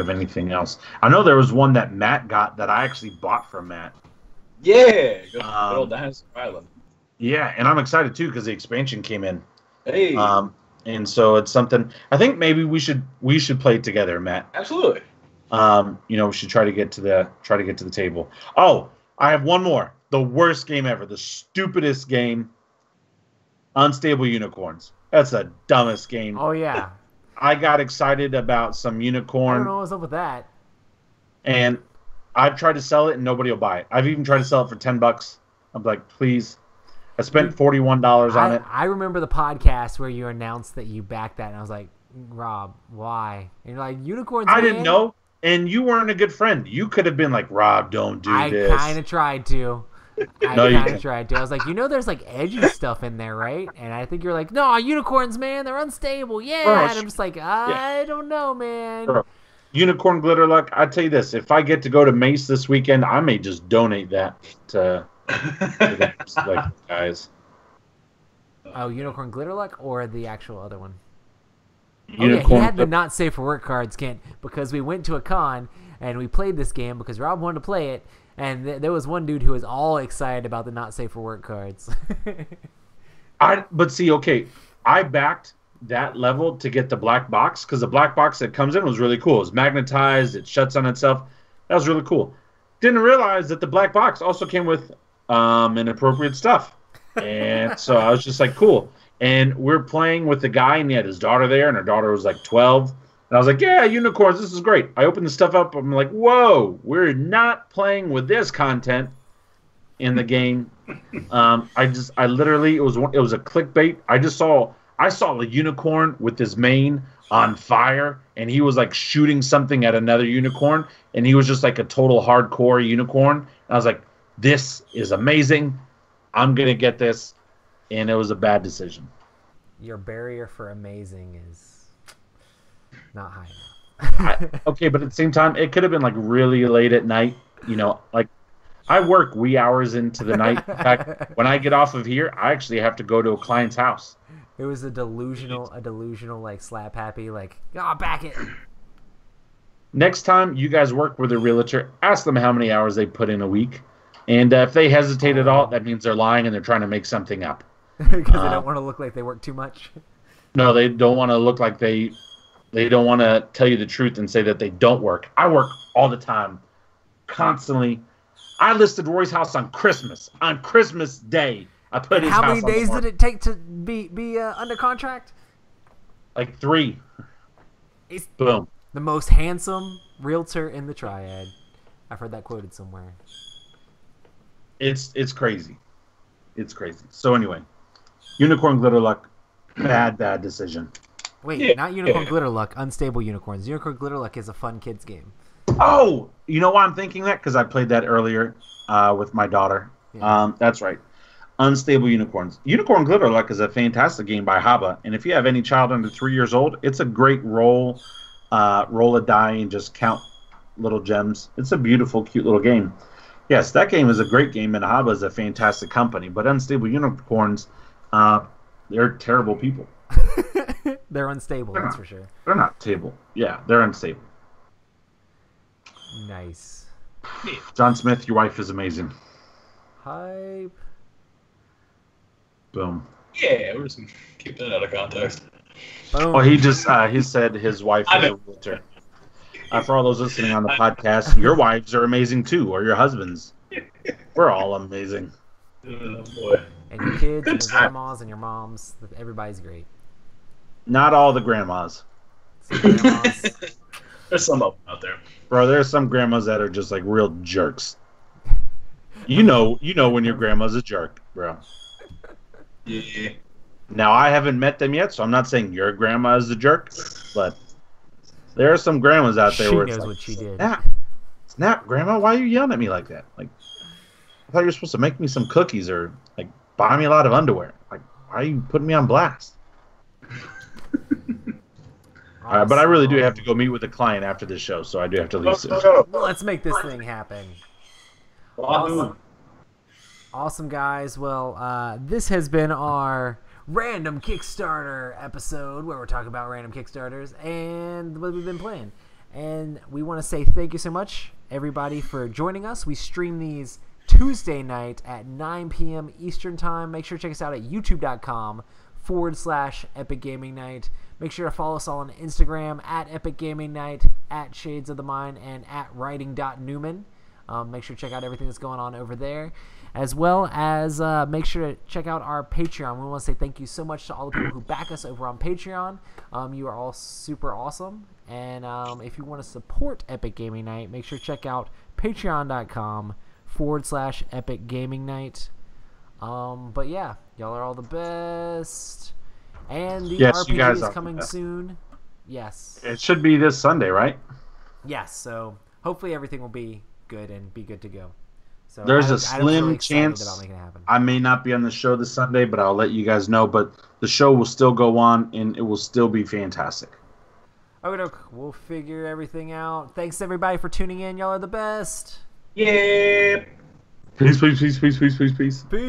anything else. I know there was one that Matt got that I actually bought from Matt. Yeah, good old Dinosaur Island. Yeah, and I'm excited too because the expansion came in. Hey. And so it's something I think maybe we should play it together, Matt. Absolutely. We should try to get to the table. Oh, I have one more. The worst game ever. The stupidest game. Unstable Unicorns. That's the dumbest game. Oh yeah. I got excited about some unicorn. I don't know what's up with that. And I've tried to sell it and nobody will buy it. I've even tried to sell it for $10. I'm like, please. I spent $41 on it. I remember the podcast where you announced that you backed that, and I was like, Rob, why? And you're like, unicorns. I didn't know, and you weren't a good friend. You could have been like, Rob, don't do this. I kind of tried to. I was like, there's like edgy stuff in there, right? And I think you're like, no, unicorns, man, they're unstable. Yeah. Bro, and I'm just like, I don't know, man. Bro. Unicorn Glitter Luck, I tell you this, if I get to go to Mace this weekend, I may just donate that to like, guys. Oh, Unicorn Glitter Luck or the actual other one? Unicorn. Oh, yeah, he had the not safe for work cards, Kent, because we went to a con and we played this game because Rob wanted to play it, and there was one dude who was all excited about the not safe for work cards. But see, okay, I backed that level to get the black box because the black box that comes in was really cool. It's magnetized, it shuts on itself. That was really cool. Didn't realize that the black box also came with inappropriate stuff, and so I was just like, cool. And we're playing with the guy, and he had his daughter there, and her daughter was like 12. And I was like, yeah, unicorns, this is great. I opened the stuff up. I'm like, whoa, we're not playing with this content in the game. I literally, it was a clickbait. I saw a unicorn with his mane on fire, and he was like shooting something at another unicorn, and he was just like a total hardcore unicorn. And I was like, this is amazing. I'm going to get this. And it was a bad decision. Your barrier for amazing is not high enough. Okay, but at the same time, it could have been like really late at night. You know, like I work wee hours into the night. In fact, when I get off of here, I actually have to go to a client's house. It was a delusional like slap happy, like, oh, back it. Next time you guys work with a realtor, ask them how many hours they put in a week. And if they hesitate at all, that means they're lying and they're trying to make something up. Because they don't want to look like they work too much. No, they don't want to look like they don't want to tell you the truth and say that they don't work. I work all the time, constantly. I listed Roy's house on Christmas. On Christmas Day, I put his house on the market. How many days did it take to be under contract? Like 3. He's Boom. the most handsome realtor in the Triad. I've heard that quoted somewhere. It's crazy. It's crazy. So anyway, Unicorn Glitter Luck, bad decision. Wait, not Unicorn Glitter Luck, Unstable Unicorns. Unicorn Glitter Luck is a fun kids game. Oh, you know why I'm thinking that? Because I played that earlier with my daughter. Yeah. That's right. Unstable Unicorns. Unicorn Glitter Luck is a fantastic game by Haba, and if you have any child under 3 years old, it's a great roll a die and just count little gems. It's a beautiful, cute little game. Yes, that game is a great game, and Haba is a fantastic company. But Unstable Unicorns, they're terrible people. They're unstable, that's for sure. They're not stable. Yeah, they're unstable. Nice. John Smith, your wife is amazing. Hype. Boom. Yeah, we're just going to keep that out of context. Boom. Well, he said his wife is a realtor. For all those listening on the podcast, your wives are amazing too, or your husbands. We're all amazing. Oh, boy. And your kids, and your grandmas, and your moms. Everybody's great. Not all the grandmas. Some grandmas. There's some of them out there. Bro, there's some grandmas that are just like real jerks. You know when your grandma's a jerk, bro. Yeah. Now, I haven't met them yet, so I'm not saying your grandma is a jerk, but there are some grandmas out there where she knows it's like, what she did. Snap, Grandma, why are you yelling at me like that? Like, I thought you were supposed to make me some cookies or like buy me a lot of underwear. Like, why are you putting me on blast? All right, but I really do have to go meet with a client after this show, so I do have to leave soon. Let's make this thing happen. Awesome, guys. Well, this has been our random Kickstarter episode where we're talking about random Kickstarters and what we've been playing. And we want to say thank you so much, everybody, for joining us. We stream these Tuesday night at 9 p.m. Eastern Time. Make sure to check us out at youtube.com/Epic Gaming Night. Make sure to follow us all on Instagram at Epic Gaming Night, at Shades of the Mind, and at writing.newman. Make sure to check out everything that's going on over there, as well as make sure to check out our Patreon. We want to say thank you so much to all the people who back us over on Patreon. You are all super awesome. And if you want to support Epic Gaming Night, make sure to check out patreon.com/Epic Gaming Night. But yeah, y'all are all the best. And the RPG is coming soon. Yes. It should be this Sunday, right? Yes. So hopefully everything will be good and be good to go. So there's a slim chance about making it happen. I may not be on the show this Sunday, but I'll let you guys know. But the show will still go on, and it will still be fantastic. Okay, we'll figure everything out. Thanks, everybody, for tuning in. Y'all are the best. Yeah. Peace, peace, peace, peace, peace, peace, peace.